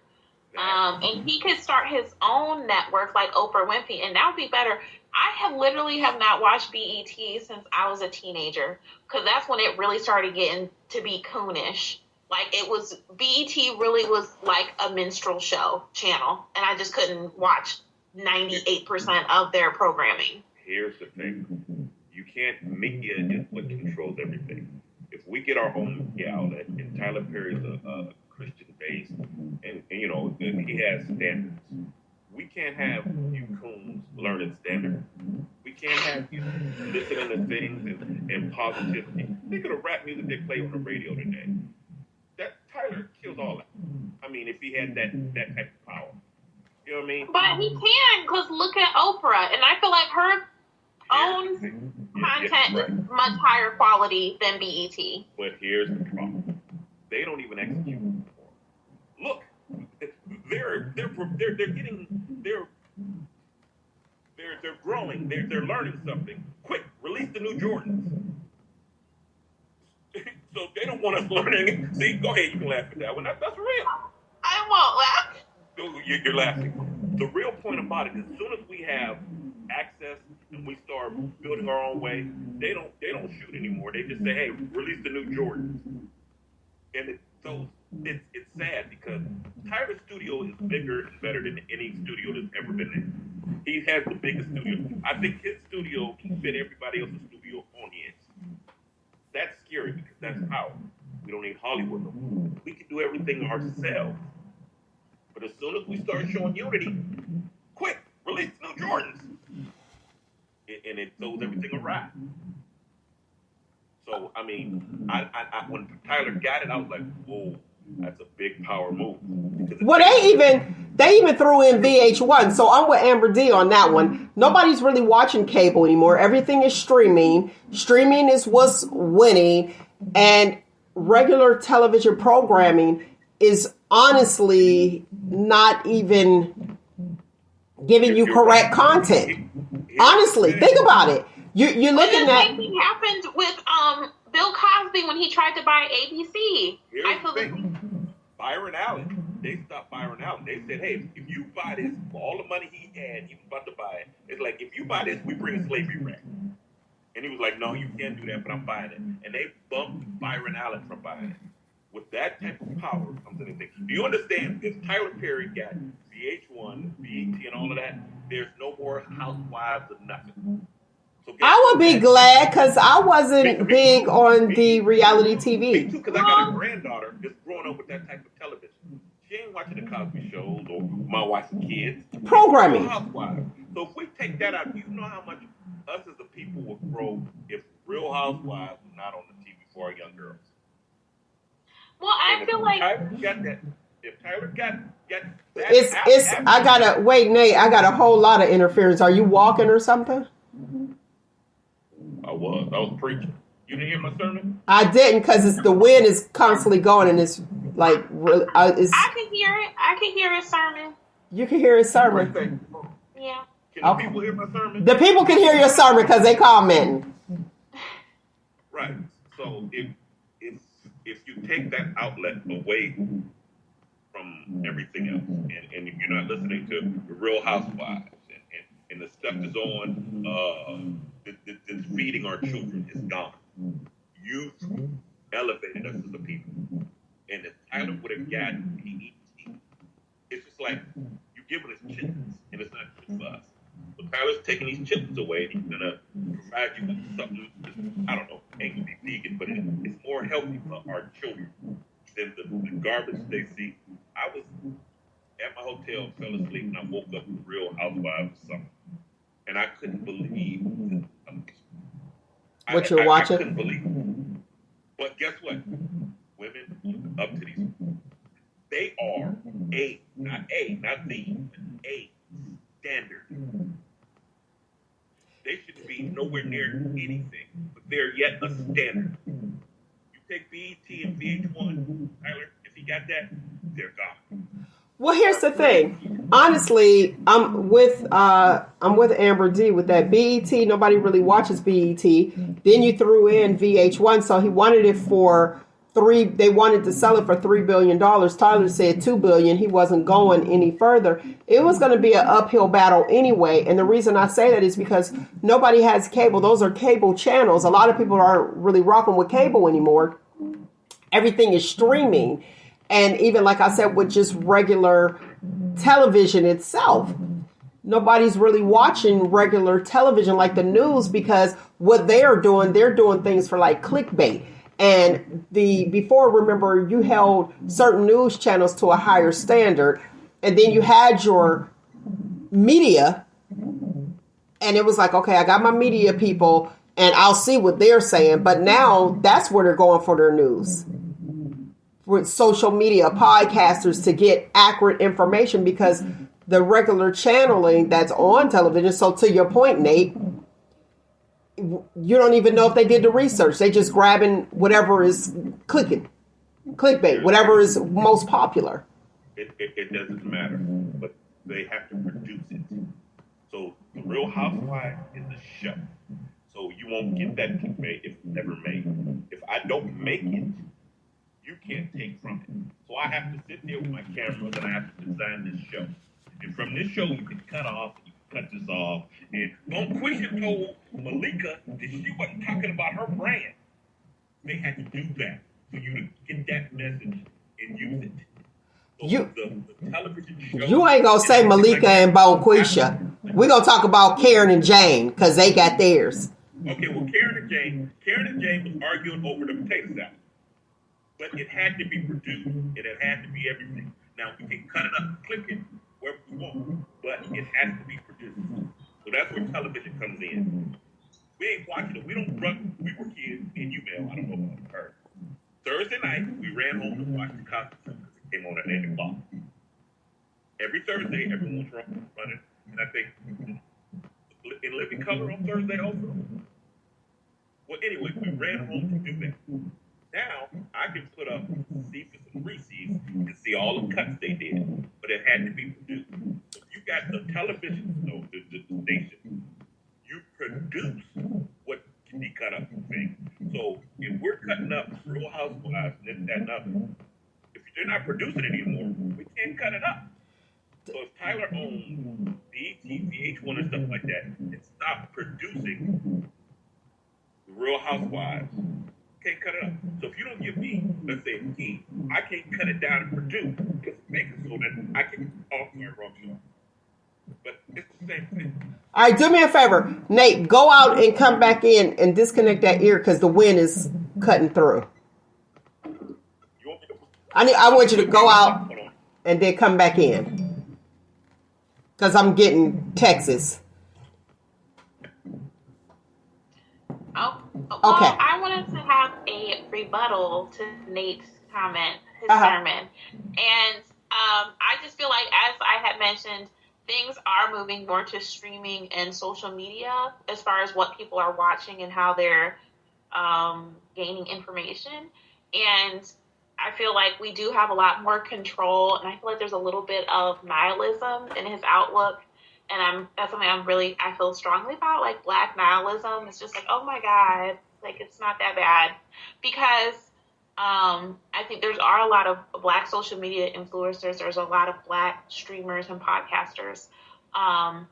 And he could start his own network like Oprah Winfrey, and that would be better. I literally have not watched BET since I was a teenager, because that's when it really started getting to be coonish. Like, BET really was like a minstrel show channel, and I just couldn't watch 98% of their programming. Here's the thing. You can't, media is what controls everything. If we get our own media outlet, and Tyler Perry's a Christian base, and he has standards. We can't have you coons learning standards. We can't have you listening to things and positivity. Think of the rap music they play on the radio today. That Tyler kills all that. I mean, if he had that type of power. You know what I mean? But he can, because look at Oprah, and I feel like her own content is much higher quality than BET. But here's the problem. They don't even execute. Look, they're growing, they're learning something. Quick, release the new Jordans. So they don't want us learning. See, go ahead, you can laugh at that one. That's real. I won't laugh. You're laughing. The real point about it is, as soon as we have access and we start building our own way, they don't shoot anymore. They just say, hey, release the new Jordans. And it's sad, because Tyler's studio is bigger and better than any studio that's ever been there. He has the biggest studio. I think his studio can fit everybody else's studio on his. That's scary, because that's power. We don't need Hollywood no more. We can do everything ourselves. But as soon as we start showing unity, quick, release the new Jordans. And it throws everything awry. So, I mean, I when Tyler got it, I was like, whoa, that's a big power move. Well, they even threw in VH1, so I'm with Amber D on that one. Nobody's really watching cable anymore. Everything is streaming. Streaming is what's winning, and regular television programming is honestly not even giving you correct content. Honestly, think about it. You're looking at. The same thing happened with Bill Cosby when he tried to buy ABC. Here's the thing. Byron Allen, they stopped Byron Allen. They said, hey, if you buy this for all the money he had, he was about to buy it. It's like, if you buy this, we bring slavery back. And he was like, no, you can't do that, but I'm buying it. And they bumped Byron Allen from buying it. With that type of power comes anything. Do you understand? If Tyler Perry got VH1, BET, and all of that, there's no more Housewives or nothing. So I would be glad, because I wasn't big on the reality TV. Me too, because I got a granddaughter that's growing up with that type of television. She ain't watching the Cosby shows or My Wife and Kids. Programming. Housewives. So if we take that out, you know how much us as the people will grow if Real Housewives was not on the TV for our young girls. Well, I feel like if Tyler got that, I gotta wait, Nate. I got a whole lot of interference. Are you walking or something? I was preaching. You didn't hear my sermon? I didn't, because the wind is constantly going, and it's like really. I can hear it. I can hear his sermon. You can hear his sermon. Yeah. Can the people hear my sermon? The people can hear your sermon because they commenting. Right. So if you take that outlet away from everything else, and if you're not listening to the Real Housewives and the stuff that's on that's feeding our children is gone. You've elevated us as a people. And if Tyler would have gotten PET, it's just like you're giving us chitlins, and it's not good for us. So Tyler's taking these chitlins away, and he's going to provide you with something that's, I don't know, ain't going to be vegan, but it's more healthy for our children than the garbage they see. I was at my hotel, fell asleep, and I woke up with Real Housewives or something. And I couldn't believe what you're watching. I couldn't believe it. But guess what? Women up to these. They are not the standard. speed nowhere near anything, but they're yet a standard. You take BET and VH1, Tyler, if you got that, they're gone. Well, here's the thing. Honestly, I'm with Amber D with that BET. Nobody really watches BET. Then you threw in VH1, so he wanted it for they wanted to sell it for $3 billion. Tyler said $2 billion. He wasn't going any further. It was going to be an uphill battle anyway. And the reason I say that is because nobody has cable. Those are cable channels. A lot of people aren't really rocking with cable anymore. Everything is streaming. And even like I said, with just regular television itself, nobody's really watching regular television like the news, because what they're doing things for like clickbait. And before, remember, you held certain news channels to a higher standard, and then you had your media, and it was like, okay, I got my media people, and I'll see what they're saying. But now that's where they're going for their news, with social media, podcasters, to get accurate information, because the regular channeling that's on television. So to your point, Nate, you don't even know if they did the research. They just grabbing whatever is clickbait, whatever is most popular. It doesn't matter, but they have to produce it. So The Real Housewives is a show. So you won't get that clickbait if it's never made. If I don't make it, you can't take from it. So I have to sit there with my cameras and I have to design this show. And from this show, you can cut this off. And Quisha told Malika that she wasn't talking about her brand. They had to do that for you to get that message and use it. So the television show, you ain't gonna say Malika and Bonquisha. We're gonna talk about Karen and Jane, because they got theirs. Okay, well, Karen and Jane was arguing over the potato salad. But it had to be produced. It had to be everything. Now, we can cut it up and click it wherever we want, but it has to be produced. So that's where television comes in. We ain't watching it. We were kids in UMail. I don't know if you've heard. Thursday night, we ran home to watch the Cosby Show because it came on at 8 o'clock. Every Thursday, everyone was running. And I think in living color on Thursday also. Well, anyway, we ran home to do that. Now, I can put up Cephas and Reese's and see all the cuts they did, but it had to be produced. So if you got the television, the station, you produce what can be cut up thing. So if we're cutting up Real Housewives and this, that, and other, if they're not producing it anymore, we can't cut it up. So if Tyler owns BET, VH1 and stuff like that, and stopped producing the Real Housewives, can't cut it up. So if you don't give me, let's say, a key, I can't cut it down and produce, just make it so that I can offer my wrong show. But it's the same thing. All right, do me a favor, Nate. Go out and come back in and disconnect that ear, because the wind is cutting through. You want me to? I want you to go out and then come back in, because I'm getting Texas. Oh, well, okay. I wanted to have a rebuttal to Nate's comment, his sermon. And I just feel like, as I had mentioned, things are moving more to streaming and social media as far as what people are watching and how they're gaining information. And I feel like we do have a lot more control, and I feel like there's a little bit of nihilism in his outlook. And that's something I feel strongly about, like Black nihilism. It's just like, oh my God, like it's not that bad. Because I think are a lot of Black social media influencers. There's a lot of Black streamers and podcasters. And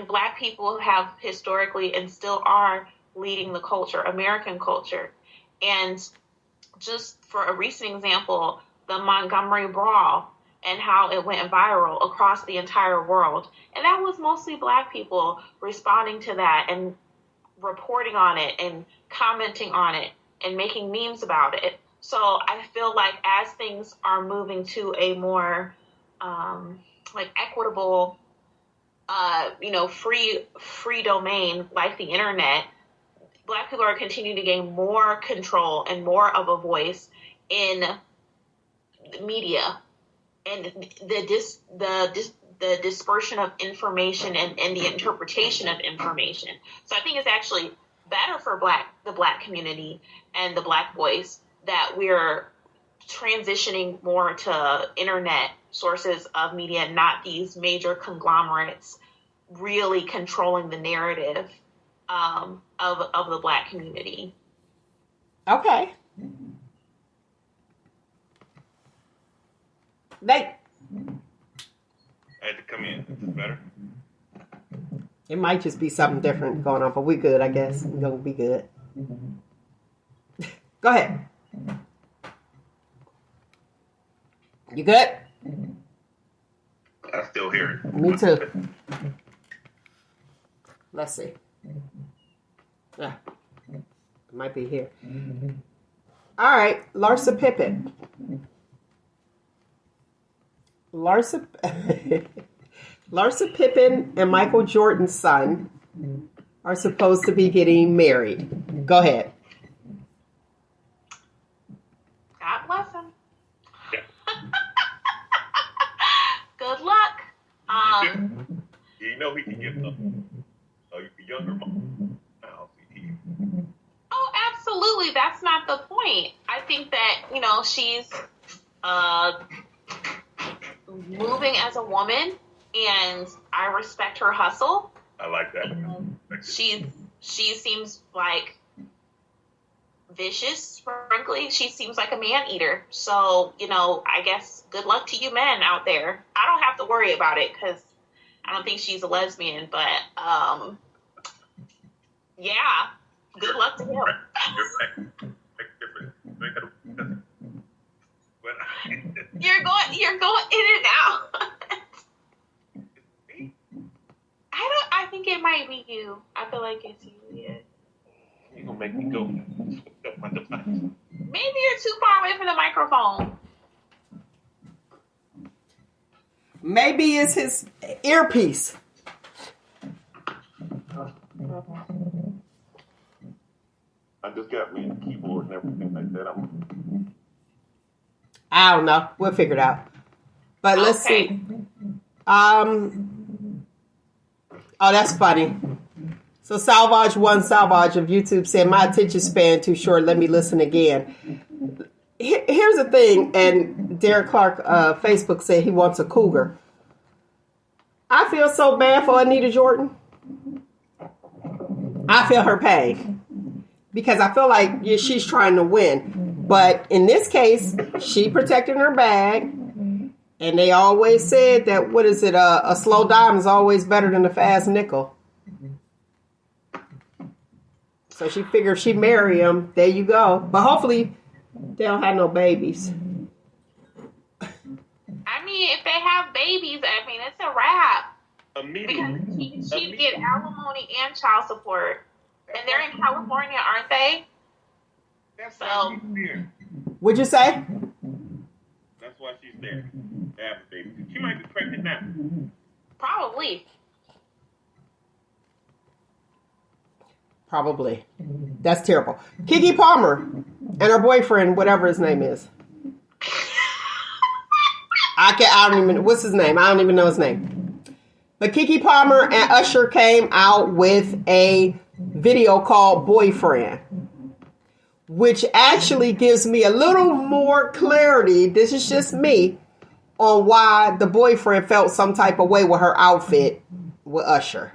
Black people have historically and still are leading the culture, American culture. And just for a recent example, the Montgomery Brawl, and how it went viral across the entire world. And that was mostly Black people responding to that and reporting on it and commenting on it and making memes about it. So I feel like as things are moving to a more equitable, free domain like the internet, Black people are continuing to gain more control and more of a voice in the media. And the the dispersion of information and the interpretation of information. So I think it's actually better for the Black community and the Black voice that we're transitioning more to internet sources of media, not these major conglomerates really controlling the narrative of the Black community. Okay. I had to come in. Is this better? It might just be something different going on, but we good, I guess. We're going to be good. Go ahead. You good? I still hear it. Me too. Let's see. Yeah. It might be here. All right. Larsa Pippen. Larsa Pippen and Michael Jordan's son are supposed to be getting married. Go ahead. God bless him. Yeah. Good luck. You know he can get them. A younger mom. Oh, absolutely. That's not the point. I think that, she's moving as a woman, and I respect her hustle. I like that. She seems like vicious, frankly. She seems like a man-eater. So, I guess good luck to you men out there. I don't have to worry about it because I don't think she's a lesbian, but yeah, good luck to him. You're going in and out. I think it might be you. I feel like it's you, yeah. You're gonna make me go. Maybe you're too far away from the microphone. Maybe it's his earpiece. I just got me a keyboard and everything like that. I don't know. We'll figure it out. But let's see. Oh, that's funny. So Salvage of YouTube said, my attention span too short. Let me listen again. Here's the thing. And Derek Clark, Facebook said he wants a cougar. I feel so bad for Anita Jordan. I feel her pain. Because I feel like she's trying to win. But in this case, she protected her bag. And they always said that, a slow dime is always better than a fast nickel. So she figured if she marry him, there you go. But hopefully they don't have no babies. I mean, if they have babies, it's a wrap. Immediately. Because she'd get alimony and child support. And they're in California, aren't they? That's why she's there. What'd you say? That's why she's there. To have a baby. She might be pregnant now. Probably. That's terrible. Keke Palmer and her boyfriend, whatever his name is. I don't even, what's his name? I don't even know his name. But Keke Palmer and Usher came out with a video called Boyfriend, which actually gives me a little more clarity. This is just me on why the boyfriend felt some type of way with her outfit with Usher.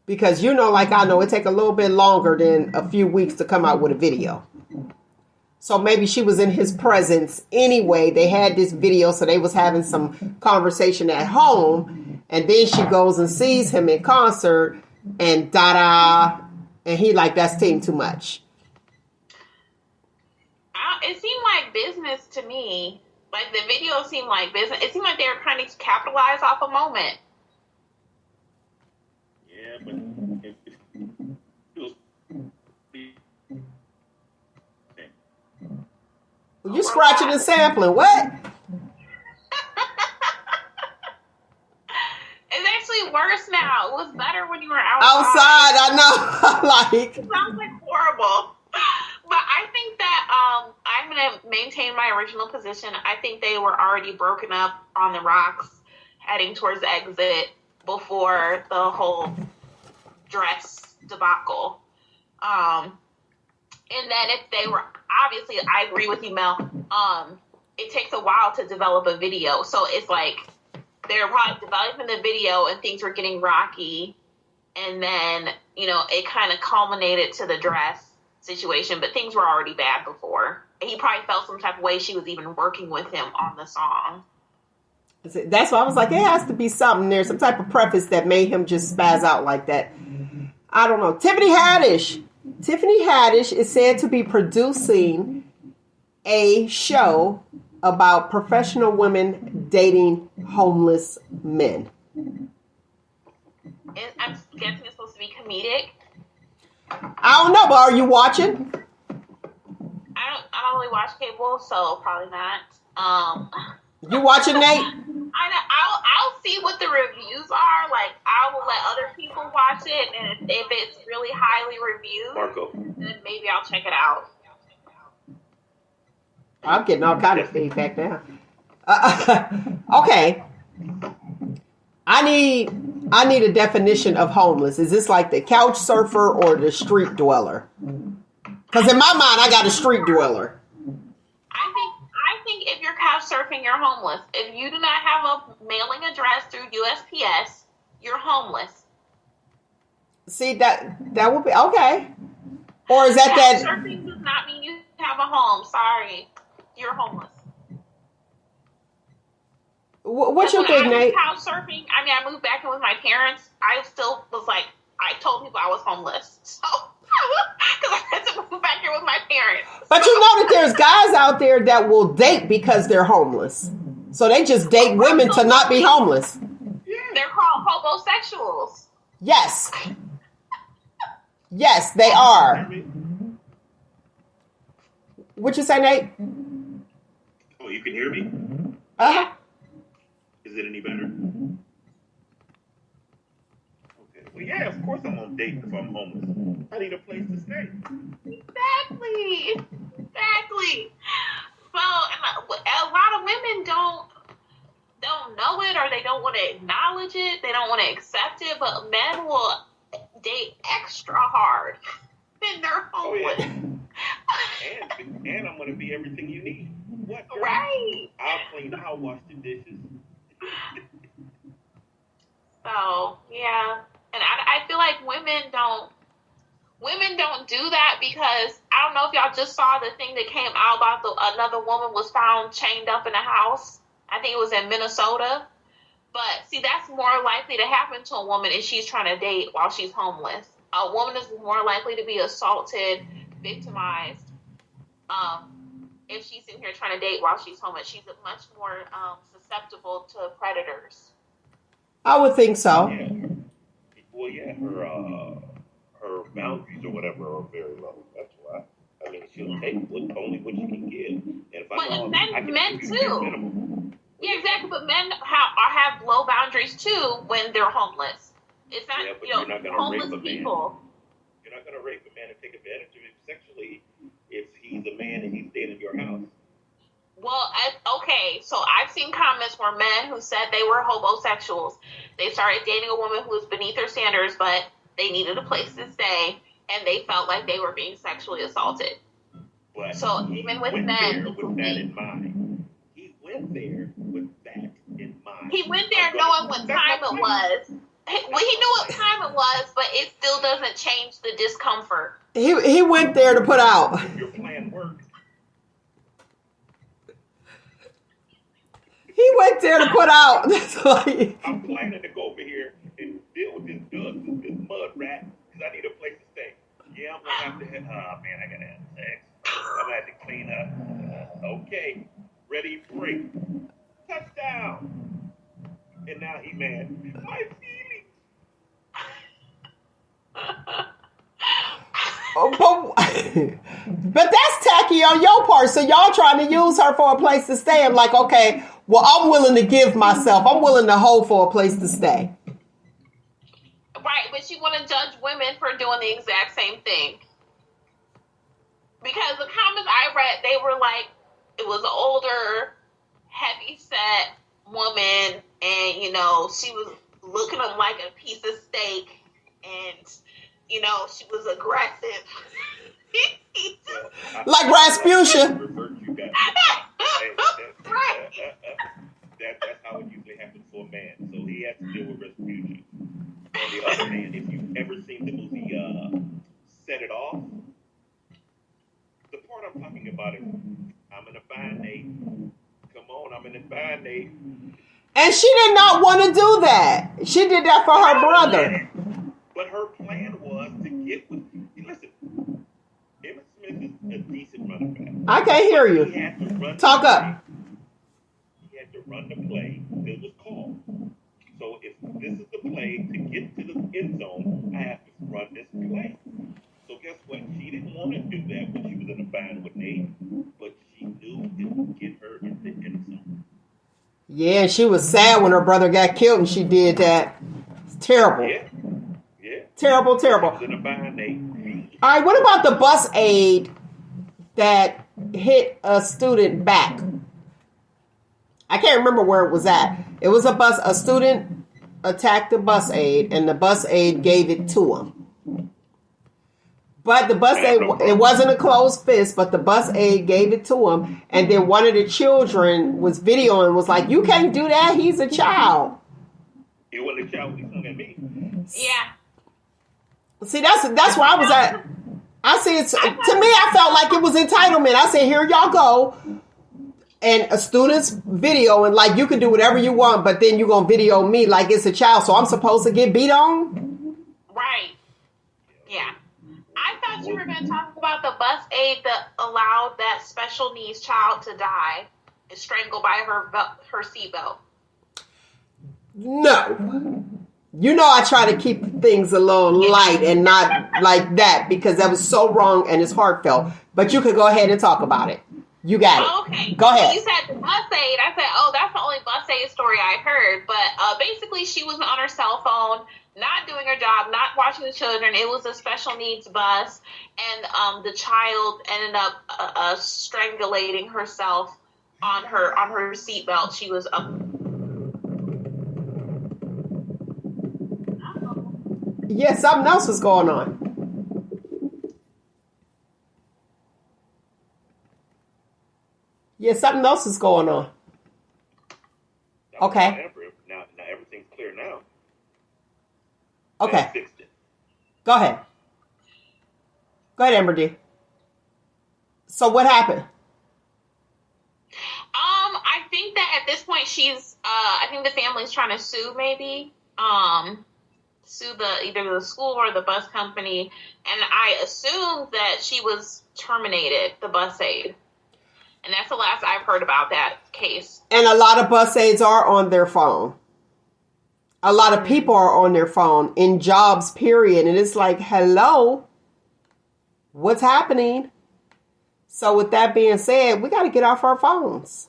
Because like I know, it take a little bit longer than a few weeks to come out with a video. So maybe she was in his presence anyway. They had this video, so they was having some conversation at home. And then she goes and sees him in concert and and he that's team too much. It seemed like business to me. Like the video seemed like business. It seemed like they were trying to capitalize off a moment. Yeah, but you scratching and sampling. What? It's actually worse now. It was better when you were outside. I know. It sounds like horrible. But I think that I'm going to maintain my original position. I think they were already broken up on the rocks. heading towards the exit before the whole dress debacle. And then if they were, obviously, I agree with you, Mel. It takes a while to develop a video. So it's like they're probably developing the video and things were getting rocky. And then, you know, it kind of culminated to the dress situation, but things were already bad before. And he probably felt some type of way she was even working with him on the song. That's why I was like, it has to be something there, some type of preface that made him just spaz out like that. I don't know. Tiffany Haddish is said to be producing a show about professional women dating homeless men. And I'm guessing it's supposed to be comedic. I don't know, but are you watching? I don't really watch cable, so probably not. You watching, Nate? I'll see what the reviews are. Like, I will let other people watch it, and if it's really highly reviewed, Marco, then maybe I'll check it out. I'm getting all kind of feedback now. Okay. I need a definition of homeless. Is this like the couch surfer or the street dweller? Because in my mind, I got a street dweller. I think if you're couch surfing, you're homeless. If you do not have a mailing address through USPS, you're homeless. See, that would be okay. Or is that Couch surfing does not mean you have a home. Sorry, you're homeless. What you think, Nate? Couch surfing. I mean, I moved back in with my parents. I still was like, I told people I was homeless. So, because I had to move back here with my parents. But you know that there's guys out there that will date because they're homeless. So they just date women to not be homeless. They're called homosexuals. Yes. Yes, they are. What you say, Nate? oh, you can hear me? Uh-huh. Is it any better? Okay. Well, yeah, of course I'm on date if I'm homeless. I need a place to stay. Exactly. Well, a lot of women don't know it, or they don't want to acknowledge it. They don't want to accept it. But men will date extra hard when they're homeless. Oh, yeah. and I'm going to be everything you need. What? Girl? Right. I'll clean. I'll wash the dishes. So yeah, and I feel like women don't do that because I don't know if y'all just saw the thing that came out about another woman was found chained up in a house. I think it was in Minnesota. But see, that's more likely to happen to a woman if she's trying to date while she's homeless. A woman is more likely to be assaulted, victimized, if she's in here trying to date while she's homeless. She's much more susceptible to predators. I would think so. Yeah. Well, yeah, her boundaries or whatever are very low. That's why. I mean, she'll take only what she can give. And if Men too. Yeah, exactly. But men have low boundaries too when they're homeless. It's not, you're not gonna homeless rape a man. people. You're not going to rape a man and take advantage of him sexually if he's a man and he's staying in your house. Well, okay, so I've seen comments where men who said they were homosexuals, they started dating a woman who was beneath their standards, but they needed a place to stay, and they felt like they were being sexually assaulted. But so even with men, with that in mind, he went there with that in mind. He went there knowing what time it was. Well, he knew what time it was, but it still doesn't change the discomfort. He went there to put out. Your plan worked. He went there to put out. I'm planning to go over here and deal with this dust, this mud rat, because I need a place to stay. Yeah, I'm gonna have to. Oh man, I gotta have sex. I'm gonna have to clean up. Okay, ready, break, touchdown. And now he mad. My feelings. But that's tacky on your part. So y'all trying to use her for a place to stay. I'm like, okay, well, I'm willing to give myself. I'm willing to hold for a place to stay. Right, but you want to judge women for doing the exact same thing. Because the comments I read, they were like, it was an older, heavy-set woman and she was looking at him like a piece of steak, and she was aggressive. Like Rasputia. Right. That's how it usually happens for a man. So he has to deal with Rasputia. On the other hand, if you've ever seen the movie Set It Off, the part I'm talking about is, I'm in a bind, Nate. Come on, I'm in a bind, Nate. And she did not want to do that. She did that for her brother. But her plan was to get with. Listen, Emmitt Smith is a decent running back. I can't hear He you. had to run Talk the up. play. He had to run the play that was called. So if this is the play to get to the end zone, I have to run this play. So guess what? She didn't want to do that when she was in a bind with Nate, but she knew it would get her in the end zone. Yeah, she was sad when her brother got killed and she did that. It's terrible. Yeah. Terrible. She was in a bind, Nate. All right, what about the bus aide that hit a student back? I can't remember where it was at. It was a student attacked the bus aide, and the bus aide gave it to him. But the bus aide, it wasn't a closed fist, but the bus aide gave it to him, and then one of the children was videoing, was like, "You can't do that, he's a child." He wasn't a child when he hung at me. Yeah. See, that's where I was at. I see it's, to me, I felt like it was entitlement. I said, here y'all go. And a student's video, and like, you can do whatever you want, but then you're going to video me like it's a child, so I'm supposed to get beat on? Right. Yeah. I thought you were going to talk about the bus aide that allowed that special needs child to die and strangled by her seatbelt. No. You know I try to keep things a little light and not like that, because that was so wrong and it's heartfelt. But you could go ahead and talk about it. You got it. Oh, okay. Go ahead. You said the bus aide. I said, oh, that's the only bus aide story I heard. But basically, she was on her cell phone, not doing her job, not watching the children. It was a special needs bus, and the child ended up strangulating herself on her seatbelt. She was Yeah, something else was going on. Yeah, something else is going on. Okay. Now everything's clear now. Okay. Fixed it. Go ahead. Go ahead, Amber D. So what happened? I think that at this point I think the family's trying to sue maybe. Sue either the school or the bus company, and I assumed that she was terminated, the bus aide, and that's the last I've heard about that case. And a lot of bus aides are on their phone. A lot of people are on their phone in jobs, period, and it's like, hello, what's happening? So with that being said, we got to get off our phones.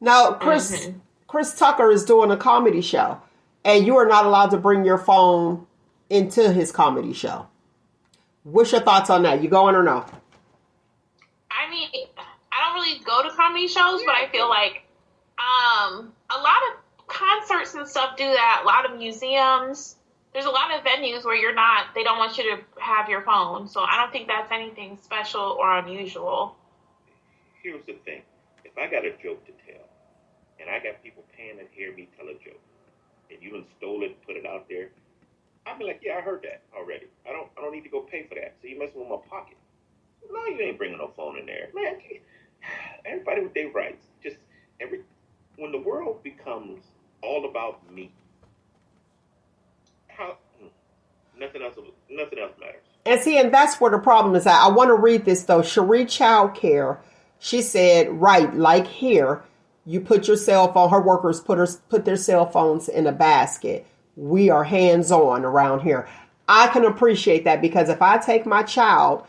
Now, Chris Tucker is doing a comedy show. And you are not allowed to bring your phone into his comedy show. What's your thoughts on that? You going or no? I mean, I don't really go to comedy shows, but I feel like a lot of concerts and stuff do that. A lot of museums. There's a lot of venues where they don't want you to have your phone. So I don't think that's anything special or unusual. Here's the thing. If I got a joke to tell, and I got people paying to hear me tell a joke, and you done stole it and put it out there, I'd be like, yeah, I heard that already. I don't need to go pay for that. So you messing with my pocket. No, you ain't bringing no phone in there. Man, everybody with their rights. When the world becomes all about me, nothing else matters. And see, and that's where the problem is at. I want to read this though. Cherie Childcare, she said, right, like here, you put your cell phone, her workers put their cell phones in a basket. We are hands-on around here. I can appreciate that, because if I take my child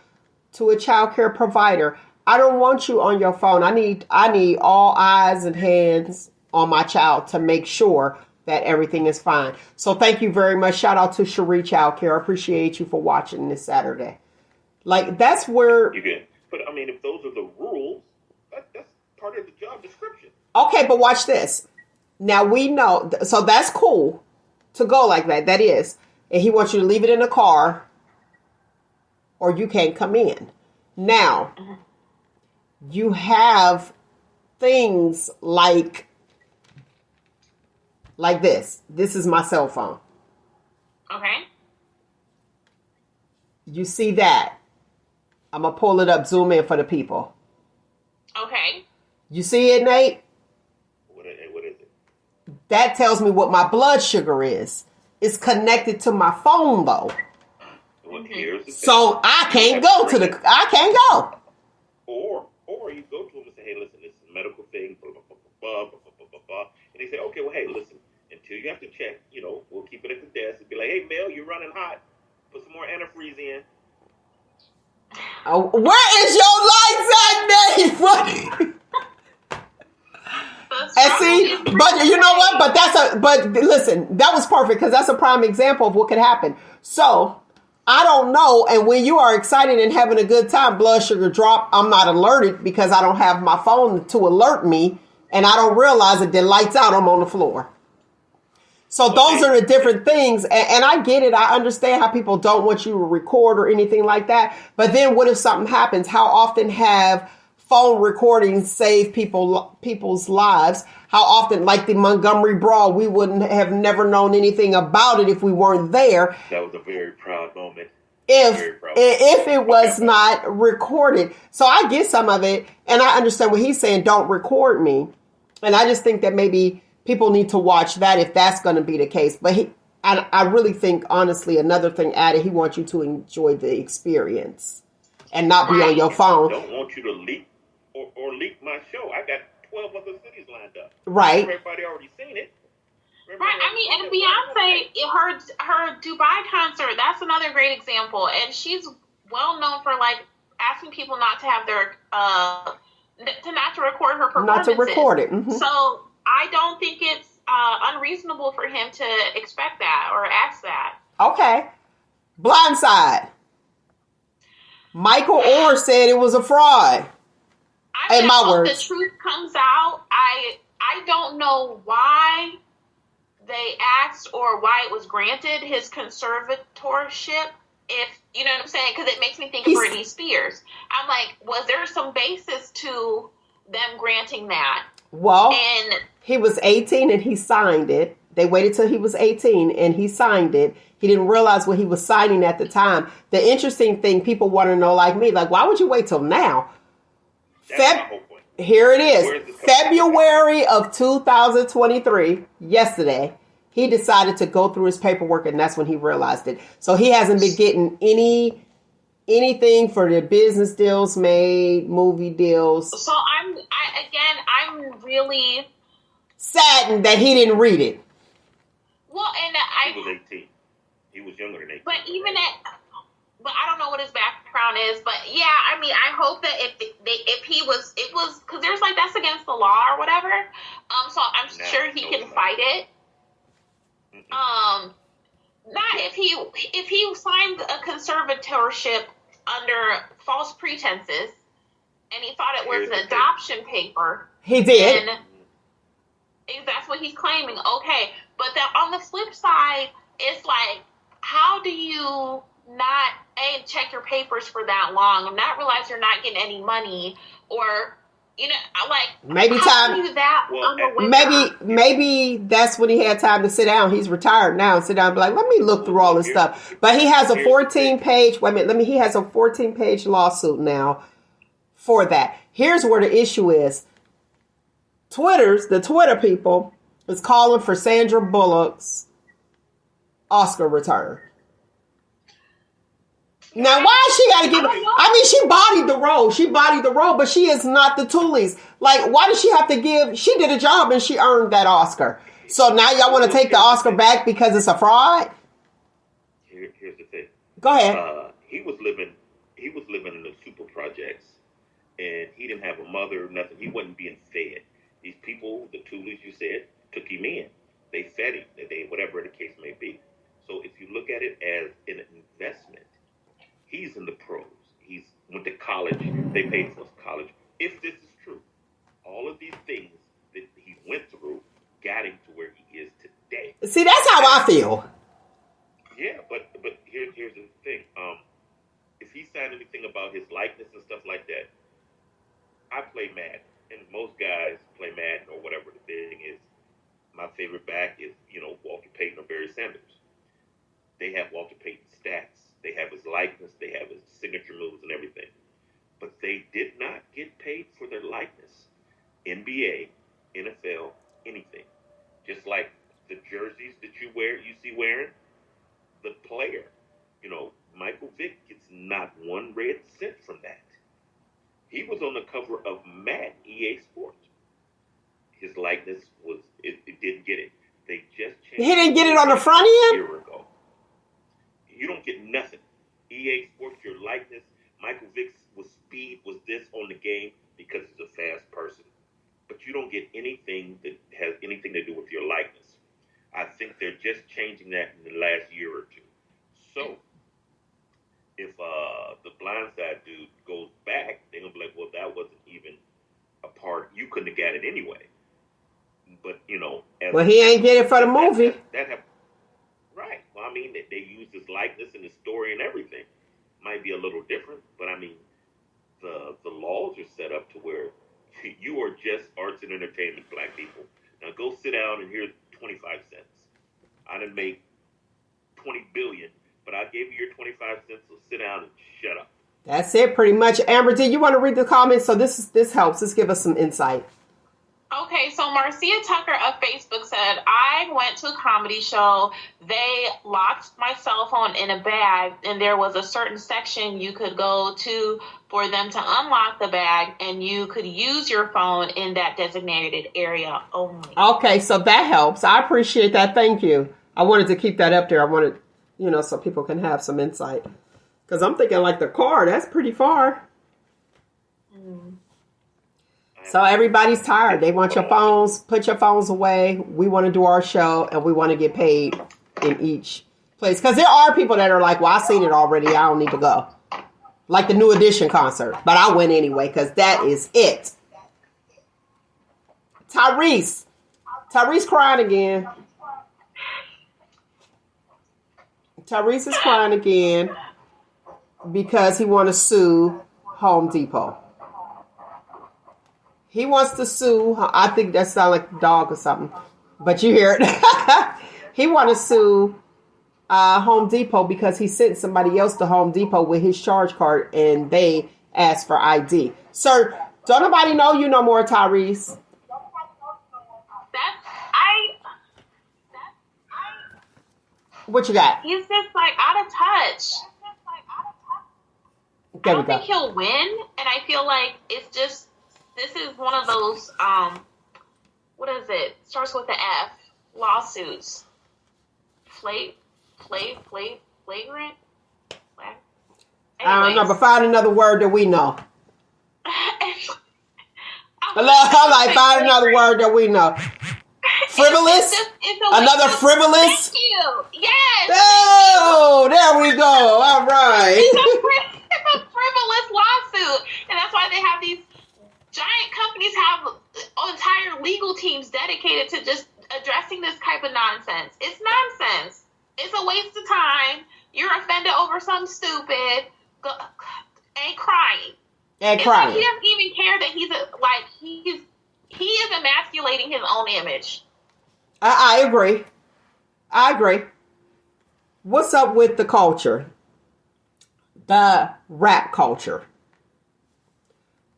to a child care provider, I don't want you on your phone. I need all eyes and hands on my child to make sure that everything is fine. So thank you very much. Shout out to Cherie Childcare. I appreciate you for watching this Saturday. Like, that's where... You good. But, I mean, if those are the rules, that's part of the job description. Okay, but watch this. Now we know, so that's cool to go like that. That is. And he wants you to leave it in the car or you can't come in. Now, you have things like this. This is my cell phone. Okay. You see that? I'm going to pull it up, zoom in for the people. Okay. You see it, Nate? What is it? That tells me what my blood sugar is. It's connected to my phone, though. Well, here's the So thing. I can't go I can't go. Or you go to them and say, hey, listen, this is a medical thing, blah, blah, blah, blah, blah, blah, blah, blah, blah. And they say, okay, well, hey, listen, until you have to check, we'll keep it at the desk and be like, hey, Mel, you're running hot. Put some more antifreeze in. Where is your lights at, Nate? And see, but you know what? But listen, that was perfect because that's a prime example of what could happen. So I don't know. And when you are excited and having a good time, blood sugar drop, I'm not alerted because I don't have my phone to alert me. And I don't realize it. Then lights out, I'm on the floor. So those are the different things. And I get it. I understand how people don't want you to record or anything like that. But then what if something happens? How often have phone recordings save people's lives? How often, like the Montgomery Brawl, we wouldn't have never known anything about it if we weren't there. That was a very proud moment. If it was not recorded. So I get some of it, and I understand what he's saying, don't record me. And I just think that maybe people need to watch that if that's going to be the case. But I really think, honestly, another thing added, he wants you to enjoy the experience and not be on your phone. I don't want you to leak or leak my show. I got 12 other cities lined up. Right. Everybody already seen it. Right. I mean, and Beyonce, her Dubai concert, that's another great example. And she's well known for like asking people not to have their not to record her performances. Not to record it. Mm-hmm. So I don't think it's unreasonable for him to expect that or ask that. Okay. Blindside. Michael Orr said it was a fraud. I In my hope words. the truth comes out. I don't know why they asked or why it was granted his conservatorship. If you know what I'm saying, because it makes me think of Britney Spears. I'm like, was there some basis to them granting that? Well, and he was 18 and he signed it. They waited till he was 18 and he signed it. He didn't realize what he was signing at the time. The interesting thing, people want to know, like me, like, why would you wait till now? Here it is. February of 2023, yesterday, he decided to go through his paperwork, and that's when he realized it. So he hasn't been getting anything for the business deals made, movie deals. So I'm really saddened that he didn't read it. Well, and he was 18. He was younger than 18. But but I don't know what his background is. But yeah, I mean, I hope that if it was because there's like that's against the law or whatever. So I'm sure he can fight it. Not if he signed a conservatorship under false pretenses, and he thought it was an adoption paper. He did. And that's what he's claiming. Okay, but then on the flip side, it's like, how do you not check your papers for that long and not realize you're not getting any money, or like maybe that's when he had time to sit down. He's retired now and sit down and be like, let me look through all this stuff. But he has a 14-page. Wait a minute. He has a 14-page lawsuit now for that. Here's where the issue is. The Twitter people is calling for Sandra Bullock's Oscar return. Now, why she got to give it? I mean, she bodied the role, but she is not the Toolies. Like, why does she have to give? She did a job and she earned that Oscar. So now y'all want to take the Oscar back because it's a fraud? Here's the thing. Go ahead. He was living in the super projects, and he didn't have a mother, nothing. He wasn't being fed. These people, the Toolies, you said, took him in. They fed him. They whatever the case may be. So if you look at it as an investment, he's in the pros. He's went to college. They paid for his college. If this is true, all of these things that he went through got him how I feel. Yeah, but here's the thing. If he signed anything about his likeness and stuff like that, I play Madden, and most guys play Madden or whatever the thing is. My favorite back is, Walter Payton or Barry Sanders. They have Walter Payton's stats. They have his likeness. They have his signature moves and everything. But they did not get paid for their likeness. NBA, NFL, anything. Just like the jerseys that you see wearing, the player, Michael Vick gets not one red cent from that. He was on the cover of Madden, EA Sports. His likeness it didn't get it. They just changed. He didn't get it on the front a end? year ago. You don't get nothing. EA Sports, your likeness. Michael Vick's speed was this on the game because he's a fast person. But you don't get anything that has anything to do with your likeness. I think they're just changing that in the last year or two. So, if the Blindside dude goes back, they're going to be like, well, that wasn't even a part. You couldn't have got it anyway. But, well, he ain't get it for the movie. Right. Well, I mean, they used his likeness and his story and everything. Might be a little different, but I mean, the laws are set up to where you are just arts and entertainment, black people. Now go sit down and here's 25 cents. I didn't make 20 billion, but I gave you your 25 cents, so sit down and shut up. That's it, pretty much. Amber, do you want to read the comments? So this helps. This give us some insight. Okay, so Marcia Tucker of Facebook said, I went to a comedy show. They locked my cell phone in a bag, and there was a certain section you could go to for them to unlock the bag, and you could use your phone in that designated area only. Okay, so that helps. I appreciate that. Thank you. I wanted to keep that up there. I wanted, so people can have some insight. Because I'm thinking like the car, that's pretty far. So everybody's tired. They want your phones. Put your phones away. We want to do our show, and we want to get paid in each place. Because there are people that are like, well, I've seen it already. I don't need to go. Like the New Edition concert. But I went anyway because that is it. Tyrese crying again. Tyrese is crying again because he want to sue Home Depot. He wants to sue. I think that sounds like a dog or something. But you hear it. He want to sue Home Depot because he sent somebody else to Home Depot with his charge card and they asked for ID. Sir, don't nobody know you no more, Tyrese. What you got? He's just like out of touch. I don't think he'll win. And I feel like it's just, this is one of those, what is it? Starts with the F. Lawsuits. Flagrant? I don't know, but find another word that we know. I'm like, find another word that we know. Frivolous? Another frivolous? Thank you. Yes. Oh, there we go. All right. It's a frivolous lawsuit. And that's why they have these giant companies have entire legal teams dedicated to just addressing this type of nonsense. It's nonsense. It's a waste of time. You're offended over something stupid. And crying. And crying. He doesn't even care that he is emasculating his own image. I agree. What's up with the culture? The rap culture.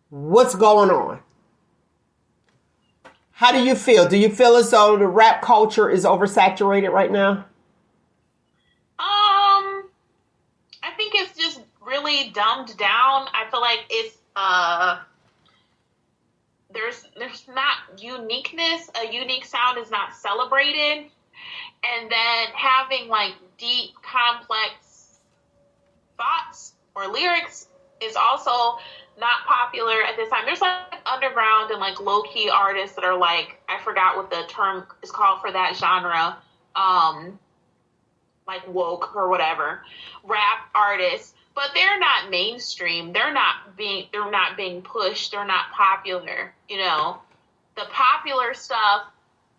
What's going on? How do you feel? Do you feel as though the rap culture is oversaturated right now? I think it's just really dumbed down. I feel like it's there's not uniqueness. A unique sound is not celebrated. And then having like deep, complex thoughts or lyrics is also not popular at this time. There's like underground and like low-key artists that are like, I forgot what the term is called for that genre, like woke or whatever, rap artists, but they're not mainstream. They're not being pushed. They're not popular. The popular stuff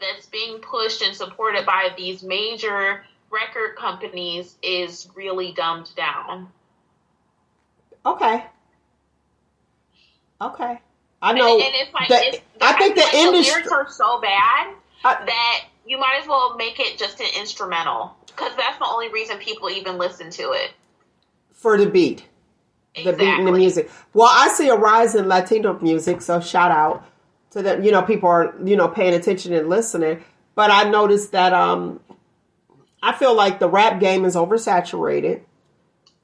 that's being pushed and supported by these major record companies is really dumbed down. Okay. I know. And it's like, I think the industry. lyrics are so bad that you might as well make it just an instrumental. Because that's the only reason people even listen to it. For the beat. The beat and the music. Well, I see a rise in Latino music, so shout out to them. People are, paying attention and listening. But I noticed that I feel like the rap game is oversaturated.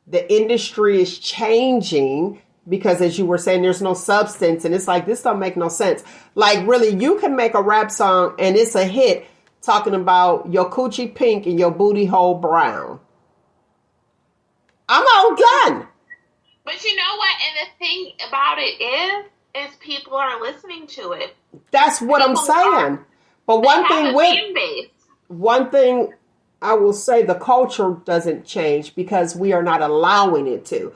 The industry is changing because, as you were saying, there's no substance. And it's like, this don't make no sense. Like, really, you can make a rap song and it's a hit talking about your coochie pink and your booty hole brown. I'm all done. But you know what? And the thing about it is people are listening to it. That's what I'm saying. But one thing I will say, the culture doesn't change because we are not allowing it to.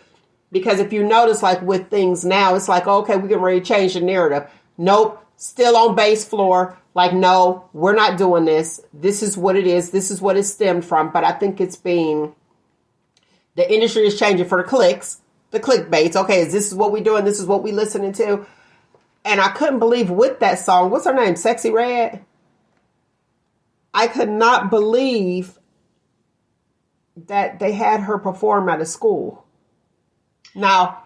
Because if you notice, like with things now, it's like, okay, we can really change the narrative. Nope, still on base floor. Like, no, we're not doing this. This is what it is. This is what it stemmed from. But I think the industry is changing for the clicks. The clickbaits. Okay, is this what we doing? This is what we listening to. And I couldn't believe with that song, what's her name? Sexy Red? I could not believe that they had her perform at a school. Now,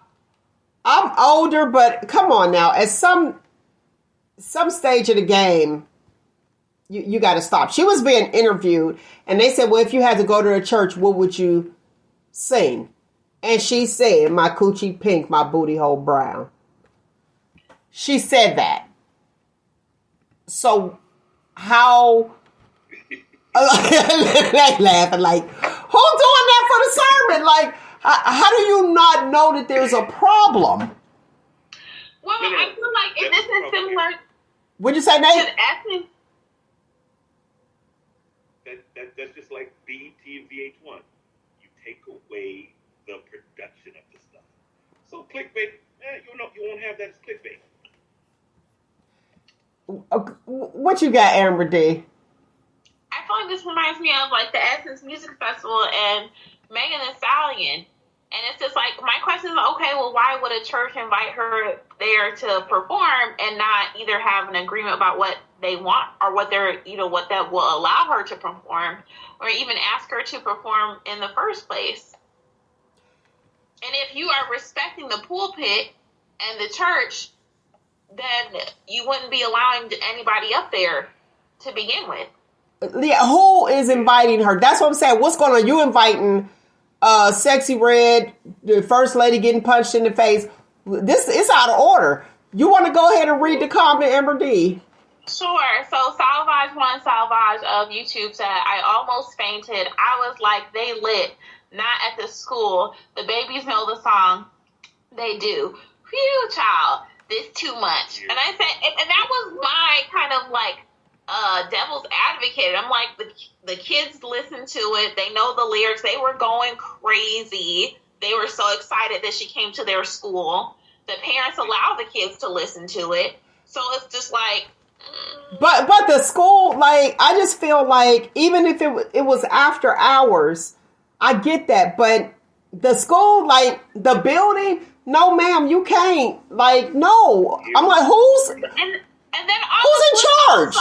I'm older, but come on now. At some stage of the game, you got to stop. She was being interviewed, and they said, well, if you had to go to a church, what would you sing? And she said, my coochie pink, my booty hole brown. She said that. So how... they laughing like, who's doing that for the sermon? Like, how do you not know that there's a problem? Well, I feel like if this is similar... What'd you say, Nate? That's just like BET and VH1. You take away the production of the stuff. So clickbait, you won't have that as clickbait. What you got, Amber D? I feel like this reminds me of like the Essence Music Festival and Megan Thee Stallion. And it's just like, my question is, okay, well, why would a church invite her there to perform and not either have an agreement about what they want or what what that will allow her to perform, or even ask her to perform in the first place? And if you are respecting the pulpit and the church, then you wouldn't be allowing anybody up there to begin with. Yeah, who is inviting her? That's what I'm saying. What's going on? You inviting Sexy Red, the first lady getting punched in the face. This is out of order. You want to go ahead and read the comment, Amber D? Sure. So Salvage of YouTube said, I almost fainted. I was like, they lit. Not at the school. The babies know the song. They do. Phew, child. This too much. And I said, and that was my kind of like devil's advocate. I'm like, the kids listen to it. They know the lyrics. They were going crazy. They were so excited that she came to their school. The parents allow the kids to listen to it. So it's just like... But the school, like, I just feel like even if it was after hours, I get that. But the school, like, the building, no, ma'am, you can't. Like, no. I'm like, who's... And then who's in charge?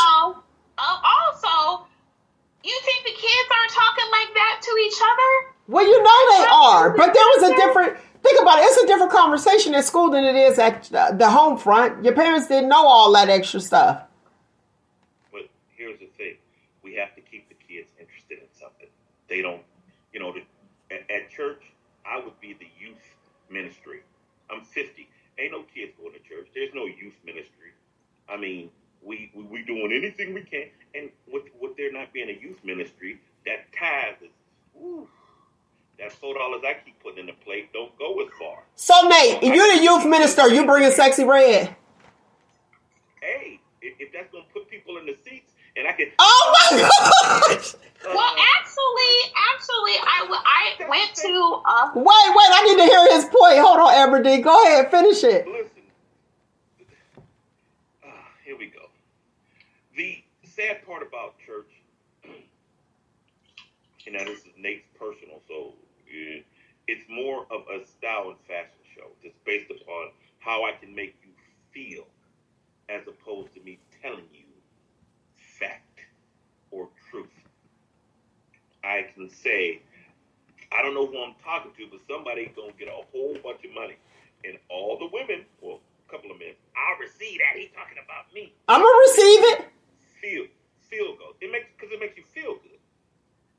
Also, you think the kids aren't talking like that to each other? Well, you know they are. But there was a different... Think about it. It's a different conversation at school than it is at the home front. Your parents didn't know all that extra stuff. But here's the thing. We have to keep the kids interested in something. They don't... at church, I would be the youth ministry. I'm 50. Ain't no kids going to church. There's no youth ministry. I mean, we doing anything we can. And with there not being a youth ministry, that tithe is, that $4 I keep putting in the plate don't go as far. So, Nate, if you're the youth minister, you bringing Sexy Red. Hey, if that's going to put people in the seats, and I can... Oh, my gosh! Well, actually, I went to... Wait, I need to hear his point. Hold on, Amber D. Go ahead, finish it. Listen. Here we go. The sad part about church, and now this is Nate's personal, so it's more of a style and fashion show. It's based upon how I can make you feel, as opposed to me telling you fact or truth. I can say, I don't know who I'm talking to, but somebody's going to get a whole bunch of money. And all the women, well, a couple of men, I'll receive that. He's talking about me. I'm going to receive it. Feel good. Because it makes you feel good.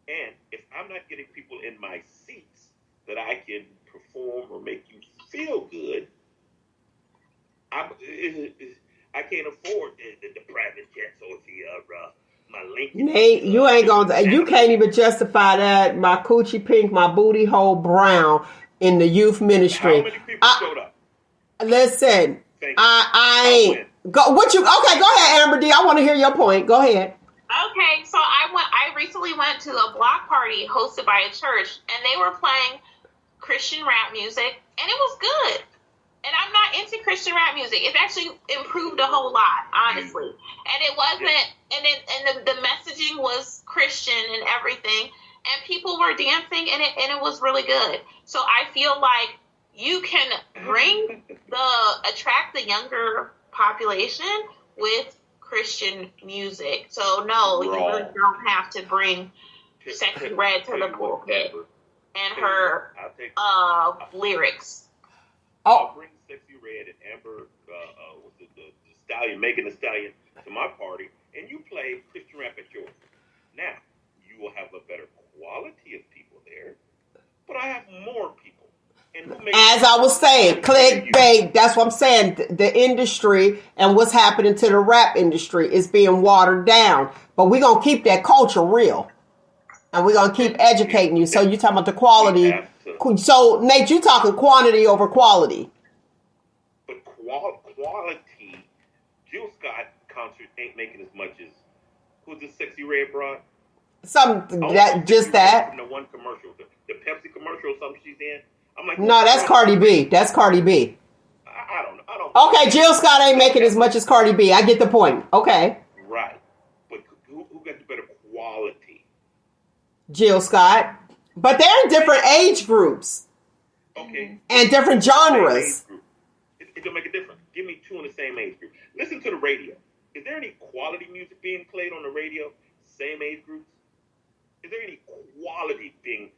And if I'm not getting people in my seats that I can perform or make you feel good, I can't afford the private jets or my Lincoln. Nate, you ain't gonna. You can't even justify that. My coochie pink, my booty hole brown in the youth ministry. How many people showed up? Listen, I ain't. Go. What you? Okay, go ahead, Amber D. I want to hear your point. Go ahead. Okay, so I recently went to a block party hosted by a church, and they were playing Christian rap music, and it was good. And I'm not into Christian rap music. It actually improved a whole lot, honestly. And it wasn't, and the messaging was Christian and everything, and people were dancing, and it was really good. So I feel like you can attract the younger population with Christian music. So no, you really don't have to bring Sexy Red to the pulpit and her lyrics. I'll bring Sexy Red and Amber, the Stallion, Megan Thee Stallion, to my party, and you play Christian rap at yours. Now, you will have a better quality of people there, but I have more people. And as I was saying, clickbait, that's what I'm saying. The industry and what's happening to the rap industry is being watered down. But we're going to keep that culture real. And we're going to keep educating you. So you're talking about the quality. So, Nate, you talking quantity over quality. But quality, Jill Scott concert ain't making as much as, who's the Sexy Red broad? Just that. From the one commercial, the Pepsi commercial or something she's in. I'm like, no, that's Cardi B. That's Cardi B. I don't know. Okay, Jill Scott ain't making as much as Cardi B. I get the point. Okay. Right. But who got the better quality? Jill Scott. But they're in different age groups. Okay. And different genres. It don't make a difference. Give me two in the same age group. Listen to the radio. Is there any quality music being played on the radio? Same age groups? Is there any quality being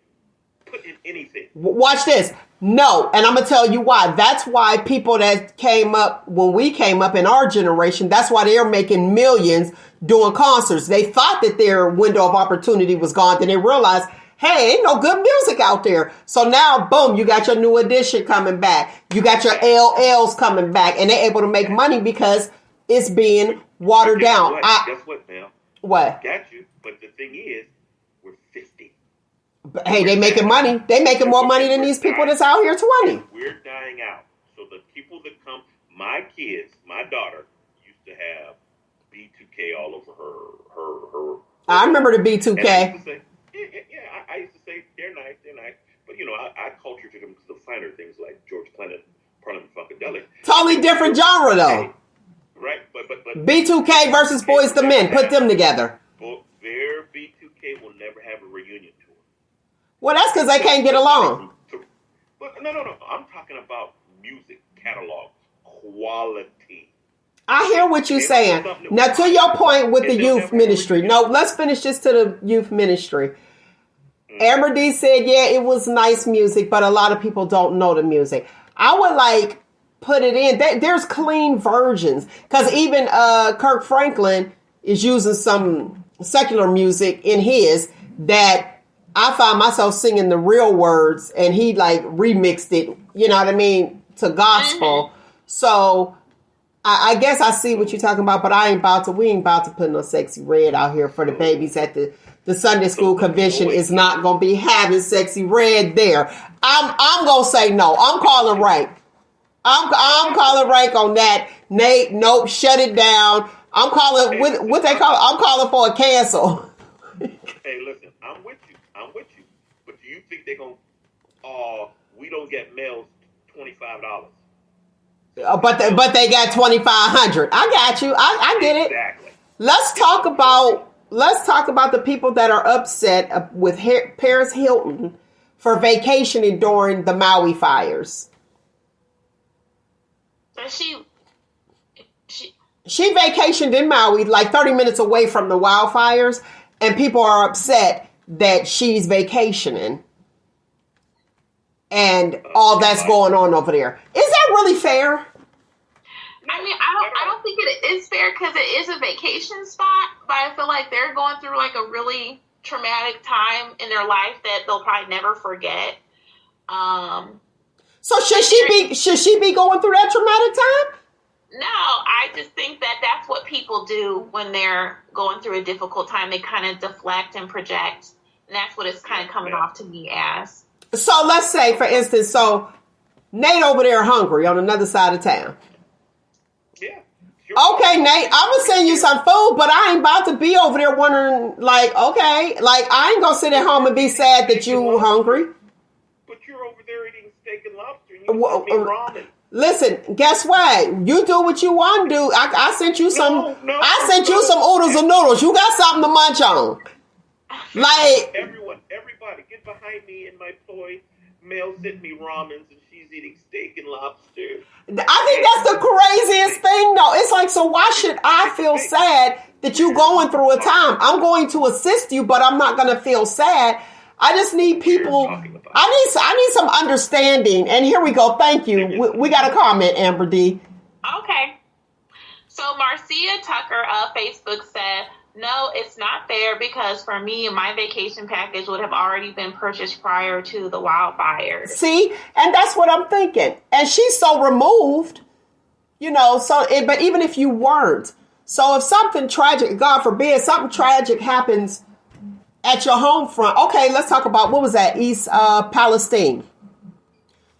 put in anything? Watch this. No. And I'm going to tell you why. That's why people that came up, when we came up in our generation, that's why they're making millions doing concerts. They thought that their window of opportunity was gone. Then they realized, hey, ain't no good music out there. So now, boom, you got your new edition coming back. You got your LLs coming back. And they're able to make money because it's being watered down. Guess what, Mel? What? Got you. But the thing is, we're 50. But, hey, they making money. They making more money than these people that's out here 20. We're dying out. So the people that come, my kids, my daughter used to have B2K all over her. I remember the B2K. I used to say they're nice. But I cultured them to the finer things like George Clinton, Parliament Funkadelic. Totally different genre though. Right, but B2K versus Boys to Men. Put them together. But their B2K will never have a reunion tour. Well, that's because they can't get along. But no. I'm talking about music catalog quality. I hear what you're saying. Now, to your point with the youth ministry. No, let's finish this to the youth ministry. Amber D said, yeah, it was nice music, but a lot of people don't know the music. I would put it in. There's clean versions. Because even Kirk Franklin is using some secular music in his that I find myself singing the real words, and he remixed it, you know what I mean, to gospel. So I guess I see what you're talking about, but we ain't about to put no Sexy Red out here for the babies at the Sunday school convention. Is not going to be having Sexy Red there. I'm going to say no. I'm calling rank. I'm calling rank on that. Nate, nope, shut it down. I'm calling, what they call it? I'm calling for a cancel. Hey, listen, I'm with you. But do you think they're going to, we don't get males $25? But they got $2,500. I got you. I get it. Exactly. Let's talk about the people that are upset with Paris Hilton for vacationing during the Maui fires. So she vacationed in Maui, like 30 minutes away from the wildfires, and people are upset that she's vacationing and all that's going on over there. Is that really fair? I mean, I don't think it is fair because it is a vacation spot, but I feel like they're going through like a really traumatic time in their life that they'll probably never forget. So should she be going through that traumatic time? No, I just think that that's what people do when they're going through a difficult time. They kind of deflect and project, and that's what it's kind of coming off to me as. So let's say, for instance, so Nate over there hungry on another side of town. Yeah. Okay, Nate, I'm gonna send you some food, but I ain't about to be over there wondering, like, okay, like I ain't gonna sit at home and be sad that you hungry. But you're over there eating steak and lobster, and you want me ramen. Listen, guess what? You do what you want to do. I sent you some. I sent you some oodles of noodles. You got something to munch on. Like everybody, get behind me and my toy. Mel sent me ramens, and she's eating steak and lobster. I think that's the craziest thing, though. It's like, so why should I feel sad that you going through a time? I'm going to assist you, but I'm not going to feel sad. I just need people. I need some understanding. And here we go. Thank you. We got a comment, Amber D. Okay. So Marcia Tucker of Facebook said, no, it's not fair because for me, my vacation package would have already been purchased prior to the wildfires. See? And that's what I'm thinking. And she's so removed, but even if you weren't, so if something tragic, God forbid, something tragic happens at your home front. Okay, let's talk about, what was that? East Palestine.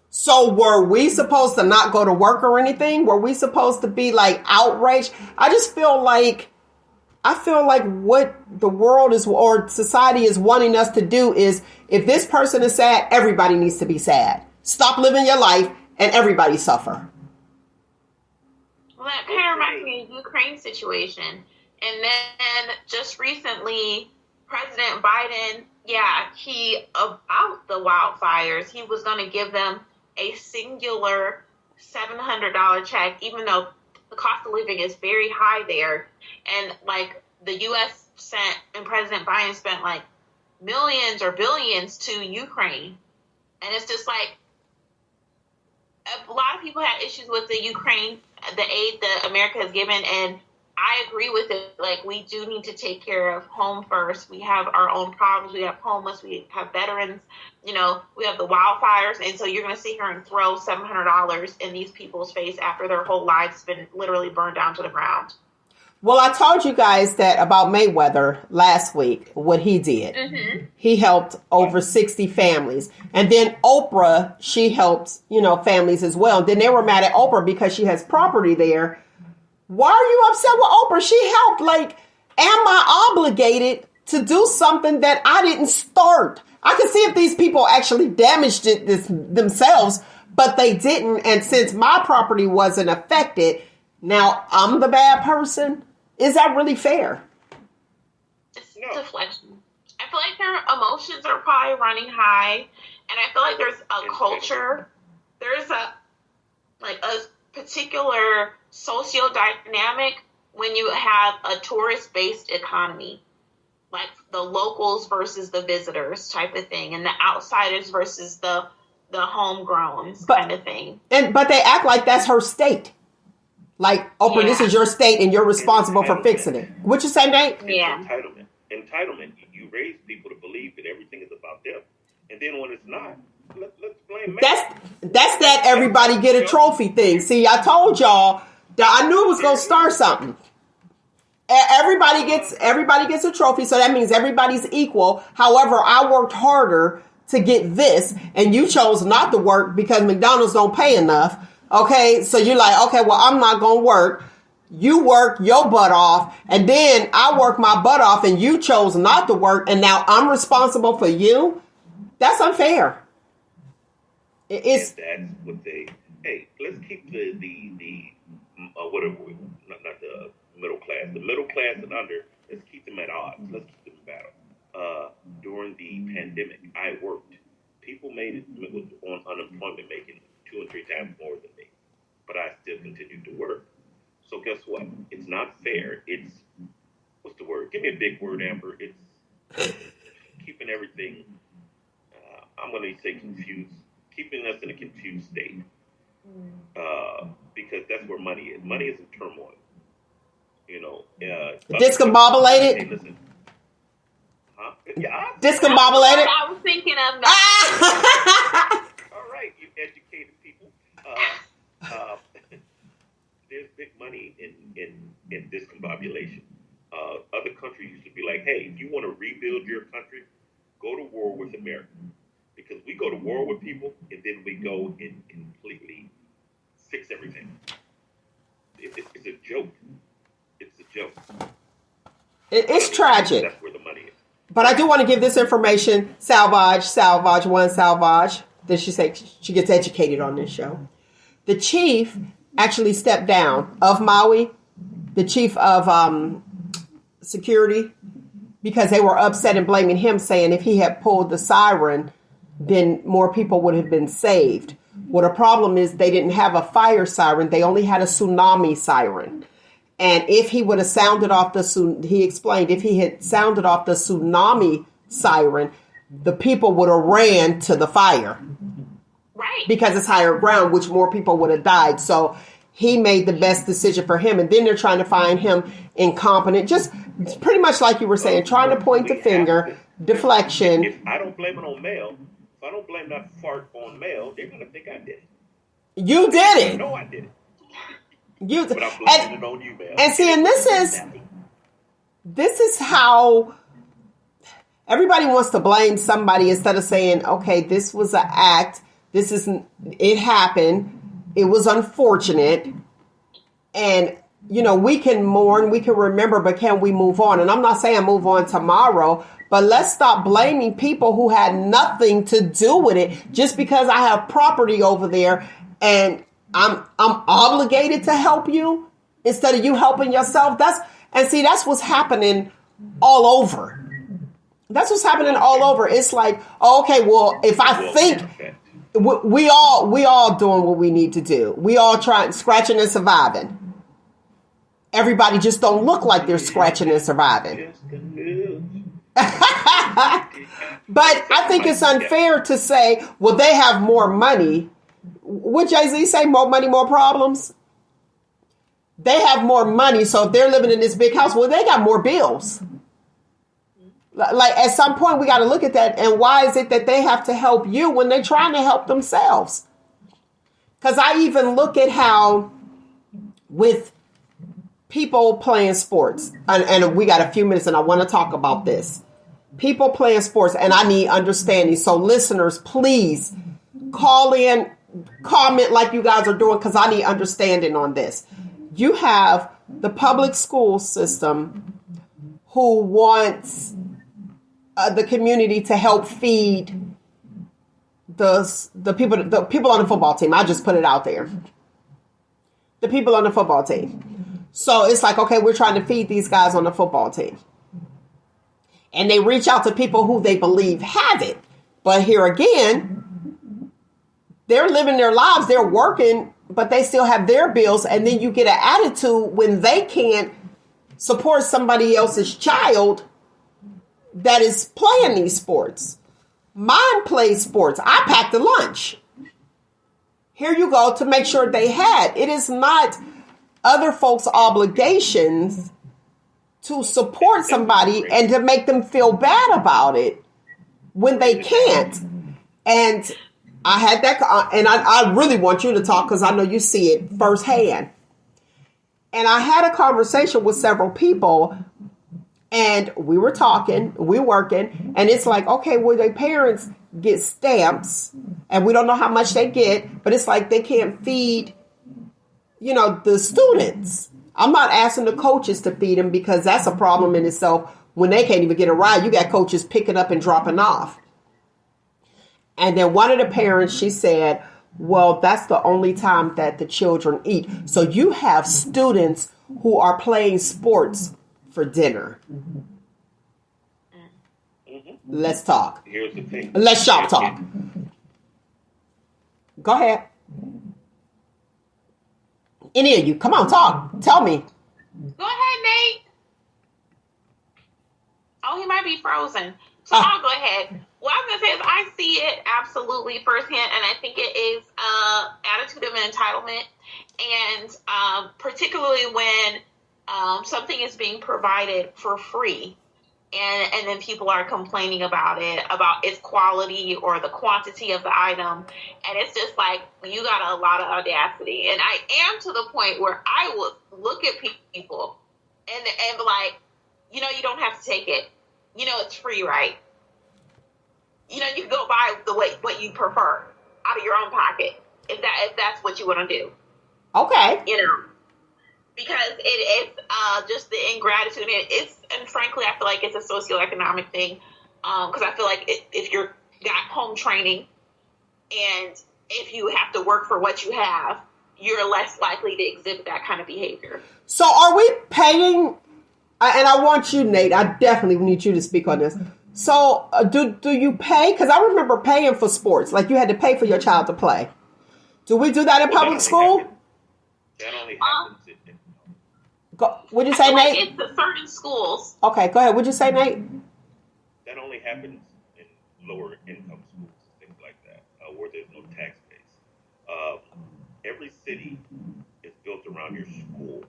So were we supposed to not go to work or anything? Were we supposed to be like outraged? I just feel like what the world is, or society is wanting us to do is, if this person is sad, everybody needs to be sad. Stop living your life and everybody suffer. Well, that kind of reminds me of the Ukraine situation. And then just recently, President Biden, about the wildfires, he was going to give them a singular $700 check, even though the cost of living is very high there. And like the U.S. and President Biden spent like millions or billions to Ukraine. And it's just like, a lot of people had issues with the Ukraine, the aid that America has given, and I agree with it. Like, we do need to take care of home first. We have our own problems. We have homeless. We have veterans. We have the wildfires. And so you're going to sit here and throw $700 in these people's face after their whole lives been literally burned down to the ground. Well, I told you guys that about Mayweather last week, what he did. Mm-hmm. He helped over 60 families. And then Oprah, she helped, families as well. Then they were mad at Oprah because she has property there. Why are you upset with Oprah? She helped. Like, am I obligated to do something that I didn't start? I can see if these people actually damaged it themselves, but they didn't. And since my property wasn't affected, now I'm the bad person. Is that really fair? It's deflection. I feel like their emotions are probably running high, and I feel like there's a culture. There's a particular socio-dynamic when you have a tourist-based economy, like the locals versus the visitors type of thing, and the outsiders versus the homegrowns kind of thing. But they act like that's her state. Like, Oprah, This is your state, and you're responsible for fixing it. What you say, Nate? Yeah. Entitlement. You raise people to believe that everything is about them, and then when it's not, let's blame. That's that everybody get a trophy thing. See, I told y'all that I knew it was gonna start something. Everybody gets a trophy, so that means everybody's equal. However, I worked harder to get this, and you chose not to work because McDonald's don't pay enough. Okay, so you're like, okay, well, I'm not going to work. You work your butt off, and then I work my butt off, and you chose not to work, and now I'm responsible for you? That's unfair. That's what let's keep the whatever, not the middle class. The middle class and under, let's keep them at odds. Let's keep them in battle. During the pandemic, I worked. People made it on unemployment making 2 and 3 times more than me, but I still continued to work. So guess what? It's not fair. It's, what's the word? Give me a big word, Amber. It's keeping everything, I'm going to say confused, keeping us in a confused state. Because that's where money is. Money is in turmoil. You know, discombobulated. Hey, listen. Huh? Yeah. Discombobulated. I was thinking of that. All right, you educated people. There's big money in discombobulation. Other countries used to be like, hey, if you want to rebuild your country, go to war with America. Because we go to war with people, and then we go and completely fix everything. It's a joke. It's a joke. It's tragic. That's where the money is. But I do want to give this information. Salvage. Then she say she gets educated on this show. The chief actually stepped down of Maui, the chief of security, because they were upset and blaming him, saying if he had pulled the siren, then more people would have been saved. Well, the problem is they didn't have a fire siren. They only had a tsunami siren. And if he would have sounded off he explained, if he had sounded off the tsunami siren, the people would have ran to the fire. Right. Because it's higher ground, which more people would have died. So he made the best decision for him. And then they're trying to find him incompetent. Just pretty much like you were saying, trying to point the finger, deflection. If I don't blame it on Mel, if I don't blame that fart on Mel, they're going to think I did it. You did it. No, I did it. But I'm blaming it on you, Mel. And see, and this is how everybody wants to blame somebody instead of saying, okay, this was an act. It happened. It was unfortunate. And, you know, we can mourn, we can remember, but can we move on? And I'm not saying move on tomorrow, but let's stop blaming people who had nothing to do with it just because I have property over there and I'm obligated to help you instead of you helping yourself. That's what's happening all over. That's what's happening all over. It's like, okay, well, if I think we all doing what we need to do. We all scratching and surviving. Everybody just don't look like they're scratching and surviving. But I think it's unfair to say, well, they have more money. Would Jay-Z say more money, more problems? They have more money, so if they're living in this big house, well, they got more bills. Like, at some point, we got to look at that, and why is it that they have to help you when they're trying to help themselves? Because I even look at how with people playing sports, and we got a few minutes, and I want to talk about this. People playing sports, and I need understanding. So listeners, please call in, comment like you guys are doing, because I need understanding on this. You have the public school system who wants the community to help feed the people on the football team. I just put it out there. The people on the football team. So it's like, okay, we're trying to feed these guys on the football team. And they reach out to people who they believe have it. But here again, they're living their lives, they're working, but they still have their bills. And then you get an attitude when they can't support somebody else's child that is playing these sports. Mine plays sports. I packed the lunch. Here you go to make sure they had. It is not other folks' obligations to support somebody and to make them feel bad about it when they can't. And I had that, and I really want you to talk because I know you see it firsthand. And I had a conversation with several people, and we were talking, we working, and it's like, okay, well, their parents get stamps, and we don't know how much they get, but it's like they can't feed, the students. I'm not asking the coaches to feed them because that's a problem in itself. When they can't even get a ride, you got coaches picking up and dropping off. And then one of the parents, she said, well, that's the only time that the children eat. So you have students who are playing sports for dinner. Let's talk. Here's the thing. Let's shop talk. Go ahead. Any of you, come on, talk. Tell me. Go ahead, Nate. Oh, he might be frozen. So I'll go ahead. What I was going to say is I see it absolutely firsthand, and I think it is attitude of entitlement, and particularly when something is being provided for free, and then people are complaining about it, about its quality or the quantity of the item, and it's just like, you got a lot of audacity. And I am to the point where I will look at people and be like, you know, you don't have to take it. You know, it's free, right? You know, you can go buy what you prefer out of your own pocket if that's what you want to do. Okay. You know, because it's just the ingratitude. And frankly, I feel like it's a socioeconomic thing. Because I feel like if you're got home training and if you have to work for what you have, you're less likely to exhibit that kind of behavior. So are we paying? And I want you, Nate, I definitely need you to speak on this. So do you pay? Because I remember paying for sports. Like you had to pay for your child to play. Do we do that in public school? That only happens What'd you say, Nate? It's the certain schools. Okay, go ahead. What'd you say, Nate? That only happens in lower income schools, things like that, where there's no tax base. Every city is built around your school.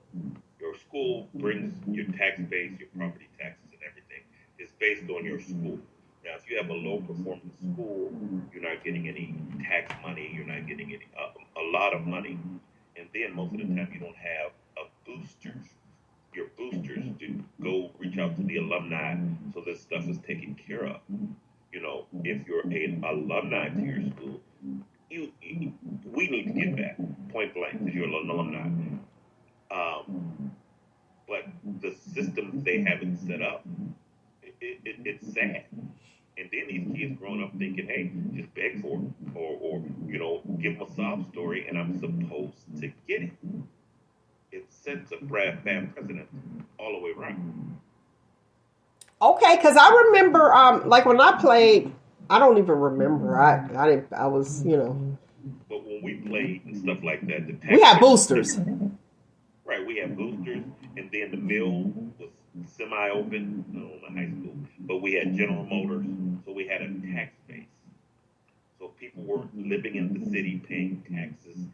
Your school brings your tax base, your property taxes, and everything is based on your school. Now, if you have a low-performing school, you're not getting any tax money. You're not getting any a lot of money, and then most of the time you don't have boosters. Your boosters do go reach out to the alumni, so this stuff is taken care of. You know, if you're an alumni to your school, we need to give back, point blank, because you're an alumni. But the system they haven't set up, it's sad. And then these kids growing up thinking, hey, just beg for it, or you know, give them a sob story, and I'm supposed to get it. It sets a bad precedent all the way around. Okay, because I remember, like when I played, I don't even remember. I was, you know. But when we played and stuff like that, we had boosters. Right, we had boosters, and then the mill was semi-open, in high school. But we had General Motors, so we had a tax base. So people were living in the city, paying taxes,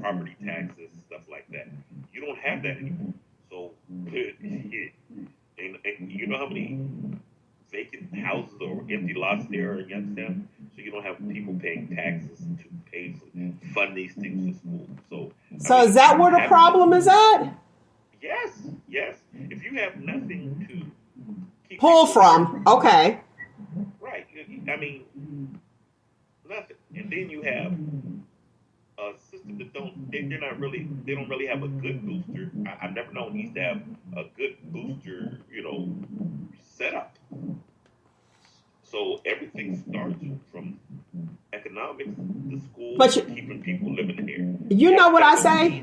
property taxes, stuff like that. You don't have that anymore. So, and you know how many vacant houses or empty lots there are in Youngstown? So you don't have people paying taxes to fund these things for school. So is that where the problem is at? Yes. If you have nothing to pull from, okay. Right. I mean, nothing. And then you have a system that they don't really have a good booster. I've never known these to have a good booster, you know, setup. So everything starts from economics, the school, keeping people living here. You know what I say?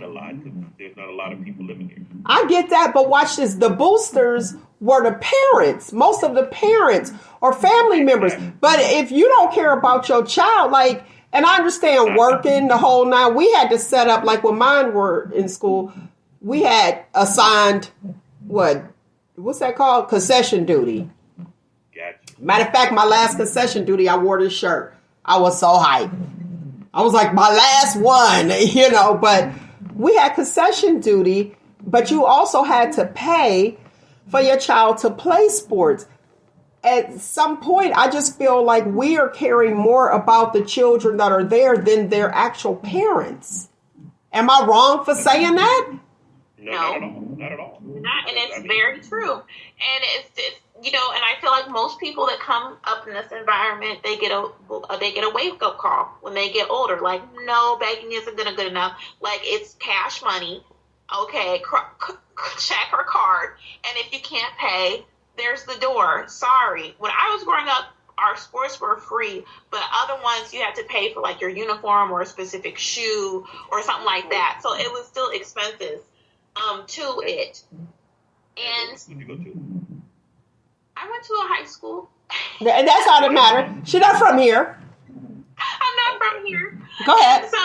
There's not a lot of people living here. I get that, but watch this. The boosters were the parents. Most of the parents or family members. But if you don't care about your child, like, and I understand working the whole nine, we had to set up, like when mine were in school, we had assigned, what's that called? Concession duty. Gotcha. Matter of fact, my last concession duty, I wore this shirt. I was so hyped. I was like, my last one, you know, but we had concession duty, but you also had to pay for your child to play sports. At some point, I just feel like we are caring more about the children that are there than their actual parents. Am I wrong for saying that? No. Not at all. And it's very true. And it's you know, and I feel like most people that come up in this environment, they get a wake up call when they get older. Like, no, begging isn't good enough. Like, it's cash money. Okay, check or card. And if you can't pay, there's the door. Sorry. When I was growing up, our sports were free, but other ones you had to pay for like your uniform or a specific shoe or something like that. So it was still expensive to it. And Where'd you go to? I went to a high school. And that's all that matters. She's not from here. I'm not from here. Go ahead. So,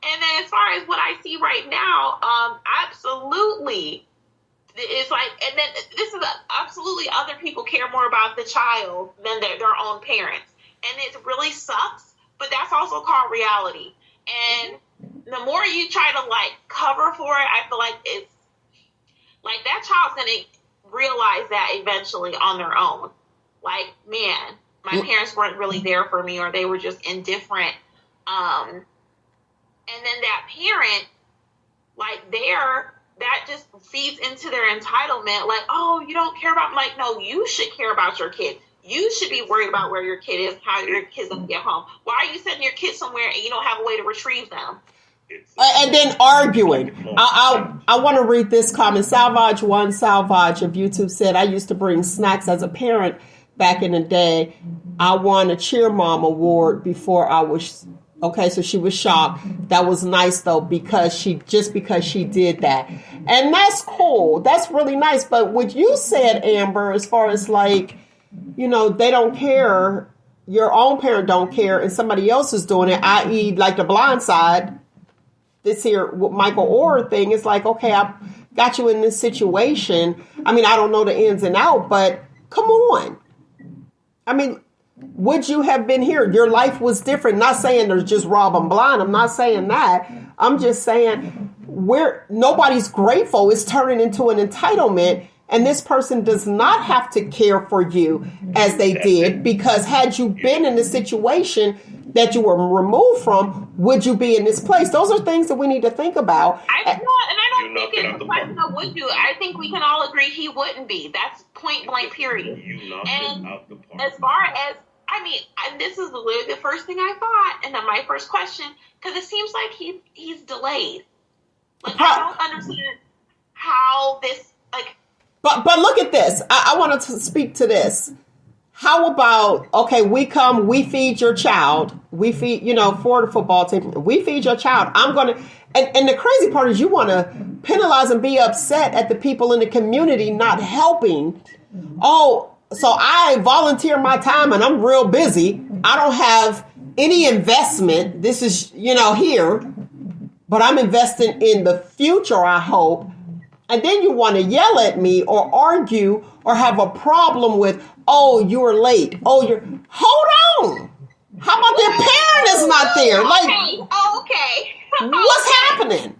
and then as far as what I see right now, absolutely, it's like, and then this is absolutely other people care more about the child than their own parents, and it really sucks. But that's also called reality. And the more you try to like cover for it, I feel like it's like that child's gonna realize that eventually on their own. Like, man, my parents weren't really there for me, or they were just indifferent. And then that parent, like, that just feeds into their entitlement. Like, oh, you don't care about, like, no, you should care about your kid. You should be worried about where your kid is, how your kid's going to get home. Why are you sending your kid somewhere and you don't have a way to retrieve them? And then arguing. I want to read this comment. Salvage of YouTube said, I used to bring snacks as a parent back in the day. I won a Cheer Mom award before I was... Okay, so she was shocked. That was nice, though, because she did that. And that's cool. That's really nice. But what you said, Amber, as far as like, you know, they don't care, your own parent don't care, and somebody else is doing it, i.e. like The Blind Side, this here Michael Orr thing, is like, okay, I got you in this situation. I mean, I don't know the ins and out, but come on. I mean, would you have been here? Your life was different. Not saying there's just rob and blind. I'm not saying that. I'm just saying nobody's grateful. It's turning into an entitlement. And this person does not have to care for you as they did, because had you been in the situation that you were removed from, would you be in this place? Those are things that we need to think about. I don't think it's a question of would you. I think we can all agree he wouldn't be. That's point blank, period. And as far as, I mean, this is literally the first thing I thought, and then my first question, because it seems like he's delayed. Like, I don't understand how this, like... But look at this. I wanted to speak to this. How about, okay, we feed your child. We feed, for the football team. We feed your child. I'm going to, and the crazy part is you want to penalize and be upset at the people in the community not helping. Oh, so I volunteer my time and I'm real busy. I don't have any investment. This is, here, but I'm investing in the future, I hope. And then you want to yell at me or argue or have a problem with, oh, you're late. Oh, hold on. How about their parent is not there? Like, okay. What's happening?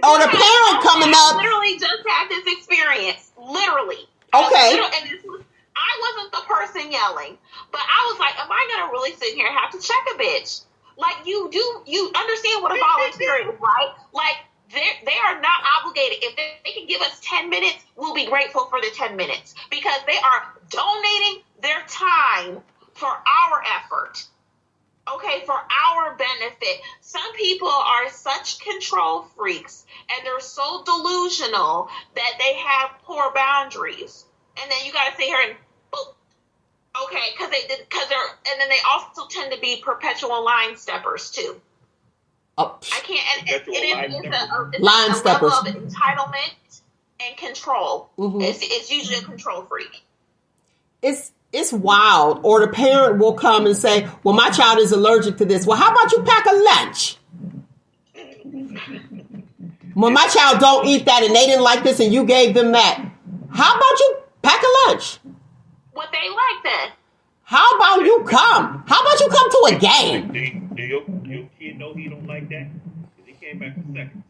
Or the parent coming up. I literally just had this experience. Literally. Okay. I wasn't the person yelling, but I was like, am I going to really sit here and have to check a bitch? Like, you understand what a volunteer is, right? Like, they are not obligated. If they can give us 10 minutes, we'll be grateful for the 10 minutes, because they are donating their time for our effort. Okay, for our benefit. Some people are such control freaks, and they're so delusional that they have poor boundaries. And then you got to sit here and, okay, because and then they also tend to be perpetual line steppers too. Oh. I can't. And it's line a steppers. level of entitlement and control. Mm-hmm. It's usually a control freak. It's wild. Or the parent will come and say, well, my child is allergic to this. Well, how about you pack a lunch? Well, my child don't eat that and they didn't like this and you gave them that. How about you pack a lunch? What they like then? How about you come? How about you come to a game? Do your kid know he don't like that? Because he came back for seconds.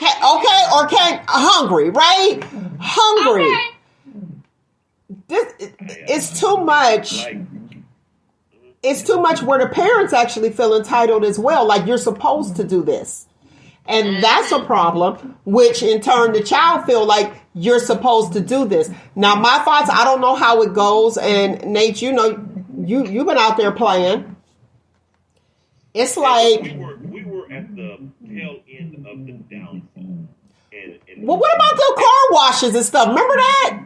Okay, or came hungry, right? Hungry. Okay. It's too much. It's too much where the parents actually feel entitled as well. Like, you're supposed to do this. And that's a problem, which in turn the child feel like you're supposed to do this. Now, my thoughts, I don't know how it goes. And Nate, you've been out there playing. It's like... We were at the tail end of the downfall. Well, what about the car washes and stuff? Remember that?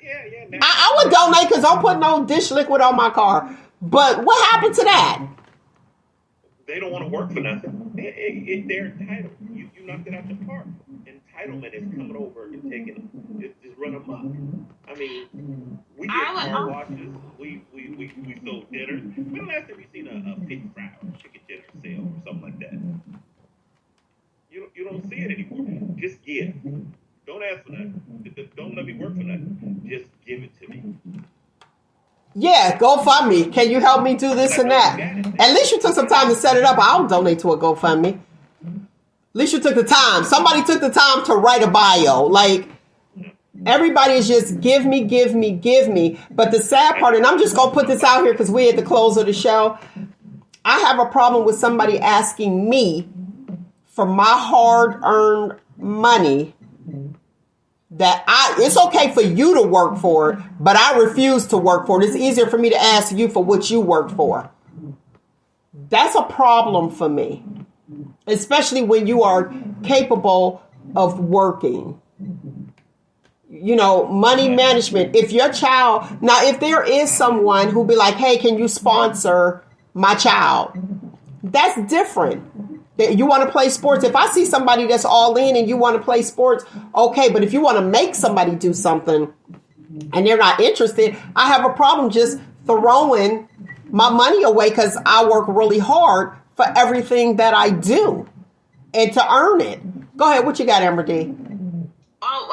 Yeah. I would donate because don't put no dish liquid on my car. But what happened to that? They don't want to work for nothing. They're entitled. You knocked it out the park. Entitlement is coming over and taking just run amok. I mean, we did car washes. We sold dinners. When the last time you seen a pig fry or chicken dinner sale or something like that? You don't see it anymore. Just give. Don't ask for nothing. Don't let me work for nothing. Just give it to me. Yeah, GoFundMe. Can you help me do this and that? At least you took some time to set it up. I'll donate to a GoFundMe. At least you took the time. Somebody took the time to write a bio. Like, everybody is just give me. But the sad part, and I'm just going to put this out here because we're at the close of the show. I have a problem with somebody asking me for my hard-earned money that it's okay for you to work for it, but I refuse to work for it. It's easier for me to ask you for what you work for. That's a problem for me, especially when you are capable of working. You know, money management. If your child, now if there is someone who be like, hey, can you sponsor my child? That's different. You want to play sports. If I see somebody that's all in and you want to play sports, okay. But if you want to make somebody do something and they're not interested, I have a problem just throwing my money away because I work really hard for everything that I do and to earn it. Go ahead. What you got, Amber D?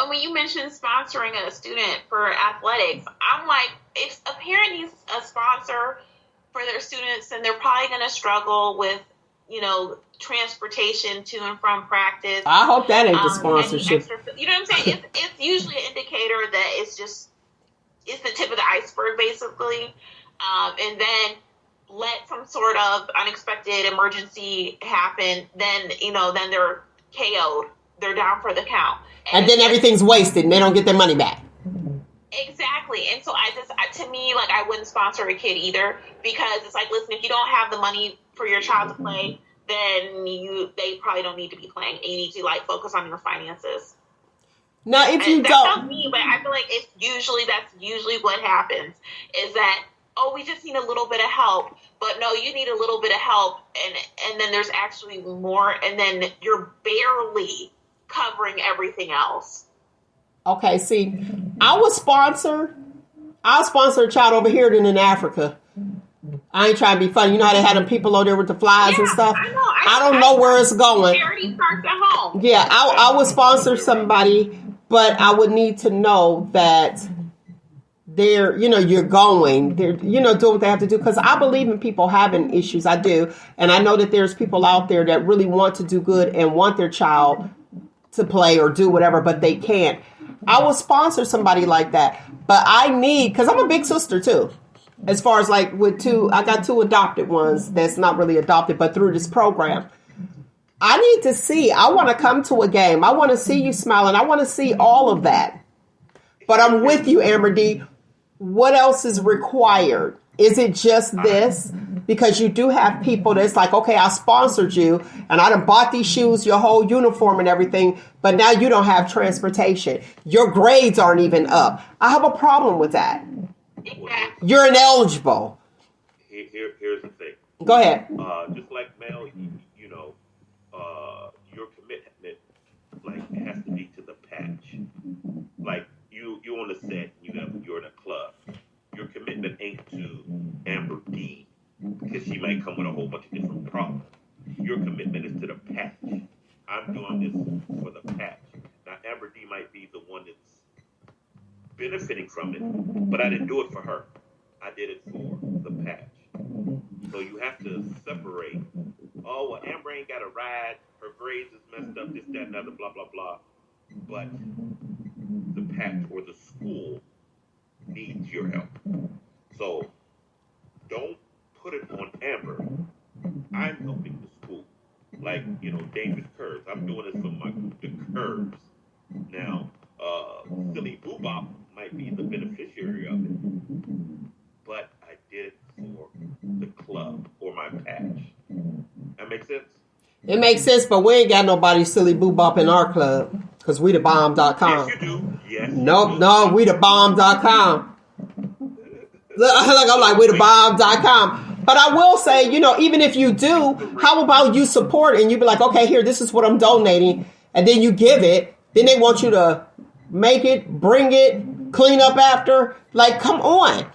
When you mentioned sponsoring a student for athletics, I'm like, if a parent needs a sponsor for their students, then they're probably going to struggle with, you know, transportation to and from practice. I hope that ain't the sponsorship. You know what I'm saying? It's usually an indicator that it's the tip of the iceberg, basically. And then let some sort of unexpected emergency happen, then they're KO'd. They're down for the count. And then everything's wasted and they don't get their money back. Exactly. And so to me, like, I wouldn't sponsor a kid either, because it's like, listen, if you don't have the money for your child to play, then they probably don't need to be playing. You need to, like, focus on your finances. Now, if you that's don't, not me, but I feel like that's usually what happens is that, we just need a little bit of help. But no, you need a little bit of help, and then there's actually more, and then you're barely covering everything else. Okay, see, I'll sponsor a child over here than in Africa. I ain't trying to be funny. You know how they had them people over there with the flies and stuff? I know. I don't know where it's going. Charity starts at home. Yeah, I would sponsor somebody, but I would need to know that they're, you're going, they're, doing what they have to do. Because I believe in people having issues. I do. And I know that there's people out there that really want to do good and want their child to play or do whatever, but they can't. I will sponsor somebody like that. But I need, because I'm a big sister too. As far as like I got 2 adopted ones that's not really adopted, but through this program. I need to see, I want to come to a game. I want to see you smiling. I want to see all of that. But I'm with you, Amber D. What else is required? Is it just this? Because you do have people that's like, okay, I sponsored you and I done bought these shoes, your whole uniform and everything, but now you don't have transportation. Your grades aren't even up. I have a problem with that. You're ineligible. Here's the thing. Go ahead. Just like Mel, your commitment, like, it has to be to the patch. Like, you on the set, you're in a club. Your commitment ain't to Amber D, because she might come with a whole bunch of different problems. Your commitment is to the patch. I'm doing this for the patch. Now, Amber D might be the one that's benefiting from it, but I didn't do it for her. I did it for the patch. So you have to separate. Oh, well, Amber ain't got a ride. Her grades is messed up, this, that, and other, blah, blah, blah. But the patch or the school needs your help. So don't put it on Amber. I'm helping the school. Like, dangerous curves. I'm doing this for the curves. Now, Silly Boobop might be the beneficiary of it. But I did it for the club or my patch. That makes sense? It makes sense, but we ain't got nobody Silly Boobop in our club. Because we the bomb.com. Yes, you do. Yes, Nope, no, we the bomb.com. I'm like, we the bomb.com. But I will say, even if you do, how about you support and you be like, okay, here, this is what I'm donating. And then you give it. Then they want you to make it, bring it, clean up after. Like, come on.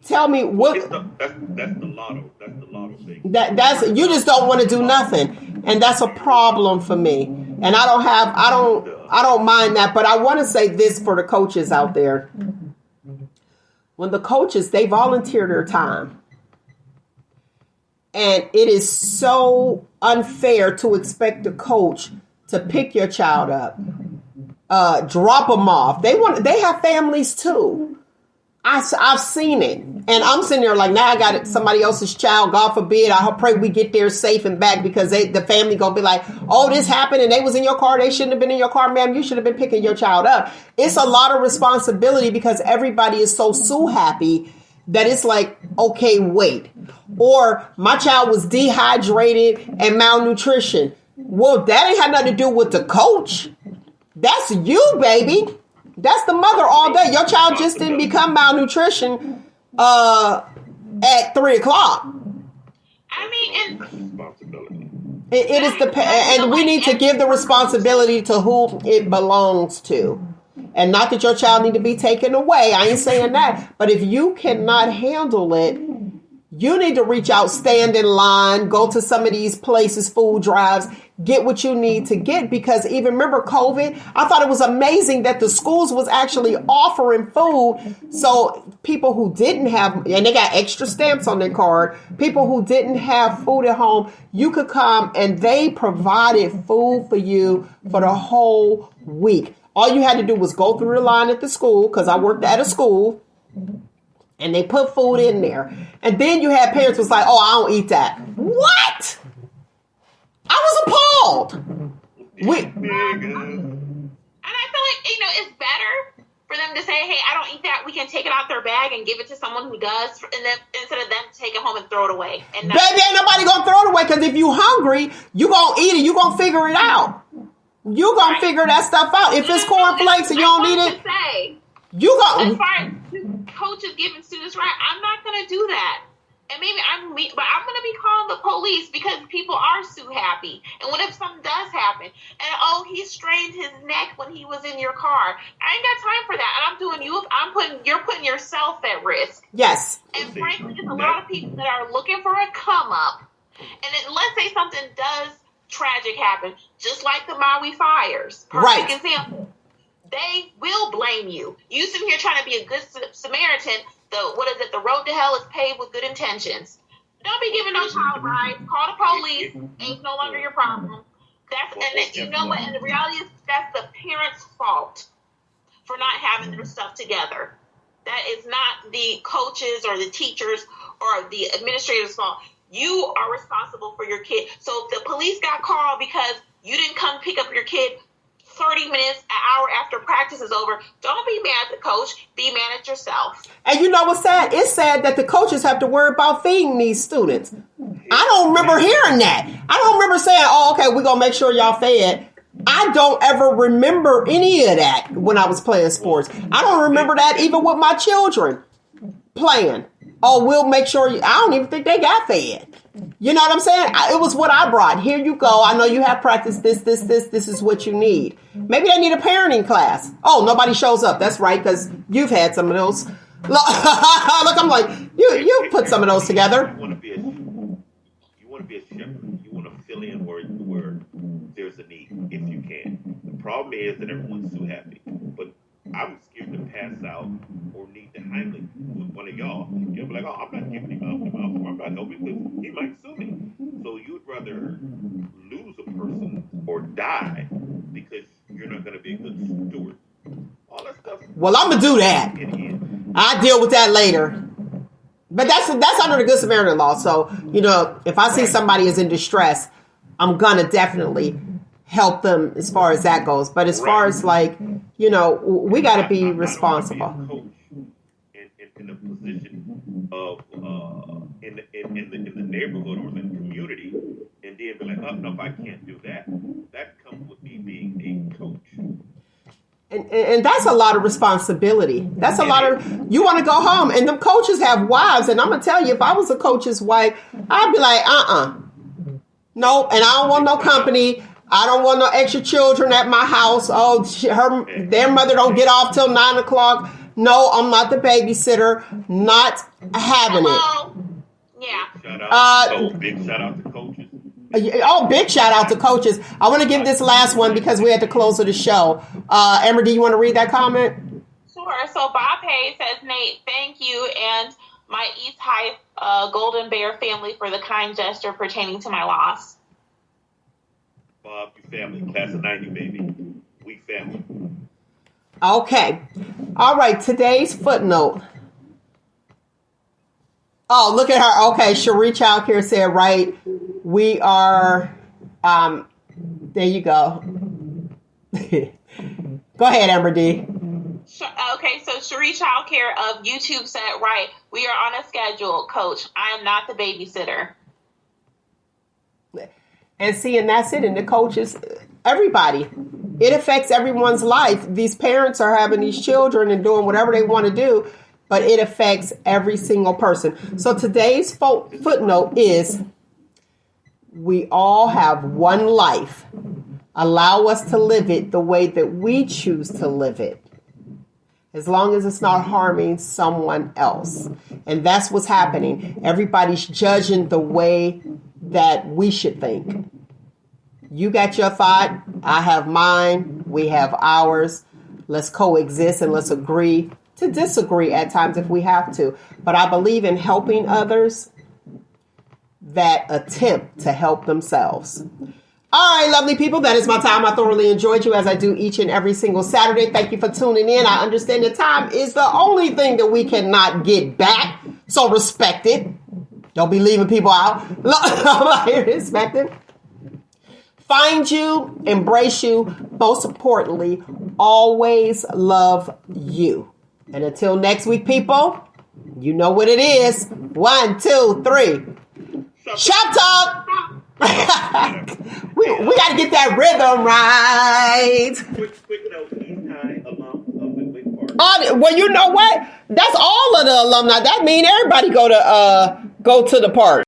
Tell me what. That's the lotto. That's the lotto thing. That's you just don't want to do nothing, and that's a problem for me. And I don't mind that, but I want to say this for the coaches out there. When the coaches, they volunteer their time, and it is so unfair to expect the coach to pick your child up, drop them off. They have families too. I've seen it, and I'm sitting there like, now I got somebody else's child. God forbid. I pray we get there safe and back, because the family gonna be like, oh, this happened and they was in your car. They shouldn't have been in your car, ma'am. You should have been picking your child up. It's a lot of responsibility because everybody is so happy that it's like, okay, wait. Or my child was dehydrated and malnutrition. Well, that ain't had nothing to do with the coach. That's you, baby. That's the mother all day. Your child just didn't become malnutrition at 3:00. I mean, Responsibility. It is and we need to give the responsibility to who it belongs to. And not that your child need to be taken away. I ain't saying that. But if you cannot handle it, you need to reach out, stand in line, go to some of these places, food drives, get what you need to get. Because even remember COVID, I thought it was amazing that the schools was actually offering food. So people who didn't have, and they got extra stamps on their card, people who didn't have food at home, you could come and they provided food for you for the whole week. All you had to do was go through the line at the school, because I worked at a school. And they put food in there. And then you had parents was like, oh, I don't eat that. What? I was appalled. and I feel like, it's better for them to say, hey, I don't eat that. We can take it out their bag and give it to someone who does, and then instead of them take it home and throw it away. And baby, ain't nobody going to throw it away, because if you hungry, you going to eat it. You going to figure it out. You going to figure that stuff out. If it's cornflakes and you don't need it, you going to. As far as coaches giving students right, I'm not going to do that. And maybe I'm going to be calling the police, because people are so happy. And what if something does happen? And he strained his neck when he was in your car. I ain't got time for that. And you're putting yourself at risk. Yes. And frankly, there's a lot of people that are looking for a come up. And then let's say something does tragic happen, just like the Maui fires. Perfect example. They will blame you. You sitting here trying to be a good Samaritan. The road to hell is paved with good intentions. Don't be giving no child rides. Call the police. Ain't no longer your problem. You know what? And the reality is that's the parents' fault for not having their stuff together. That is not the coaches or the teachers or the administrators' fault. You are responsible for your kid. So if the police got called because you didn't come pick up your kid 30 minutes, an hour after practice is over, don't be mad at the coach. Be mad at yourself. And you know what's sad? It's sad that the coaches have to worry about feeding these students. I don't remember hearing that. I don't remember saying, oh, okay, we're going to make sure y'all fed. I don't ever remember any of that when I was playing sports. I don't remember that even with my children playing. Oh, we'll make sure I don't even think they got fed. You know what I'm saying? It was what I brought. Here you go. I know you have practice this. This is what you need. Maybe they need a parenting class. Oh, nobody shows up. That's right, because you've had some of those. Look, I'm like, you put some of those together. You want to be a shepherd. You want to fill in where there's a need, if you can. The problem is that everyone's too happy. But I was scared to pass out or need to Heimlich with one of y'all. You'll be like, oh, I'm not giving him out. I'm not helping because he might sue me. So you'd rather lose a person or die because you're not going to be a good steward. All that stuff. Well, I'm going to do that. I'll deal with that later. But that's under the Good Samaritan law. So, if I see somebody is in distress, I'm going to definitely help them as far as that goes. But as far as we got to be responsible. In a position of in the neighborhood or in the community, and then be like, oh no, I can't do that. That comes with me being a coach. And that's a lot of responsibility. That's a lot of, you want to go home, and them coaches have wives. And I'm going to tell you, if I was a coach's wife, I'd be like, nope. And I don't want no company. I don't want no extra children at my house. Oh, their mother don't get off till 9 o'clock. No, I'm not the babysitter. Not having it. Yeah. Big shout out to coaches. Oh, big shout out to coaches. I want to give this last one because we had to close of the show. Amber, do you want to read that comment? Sure. So Bob Hayes says, Nate, thank you and my East High Golden Bear family for the kind gesture pertaining to my loss. Bob, you family. Class of 90, baby. We family. Okay. All right. Today's footnote. Oh, look at her. Okay. Cherie Childcare said, right. We are, there you go. Go ahead, Amber D. Okay, so Cherie Childcare of YouTube said, right, we are on a schedule, coach. I am not the babysitter. And see, and that's it. And the coaches, everybody, it affects everyone's life. These parents are having these children and doing whatever they want to do, but it affects every single person. So today's footnote is, we all have one life. Allow us to live it the way that we choose to live it, as long as it's not harming someone else. And that's what's happening. Everybody's judging the way that we should think. You got your thought, I have mine, we have ours. Let's coexist and let's agree to disagree at times if we have to. But I believe in helping others that attempt to help themselves. All right, lovely people, that is my time. I thoroughly enjoyed you as I do each and every single Saturday. Thank you for tuning in. I understand that time is the only thing that we cannot get back, so respect it. Don't be leaving people out. Respect it. Find you, embrace you, most importantly, always love you. And until next week, people, you know what it is. 1, 2, 3. Shop Talk! we got to get that rhythm right. Quick note, East High alum of the Wake Park. Well, you know what? That's all of the alumni. That means everybody go to the park.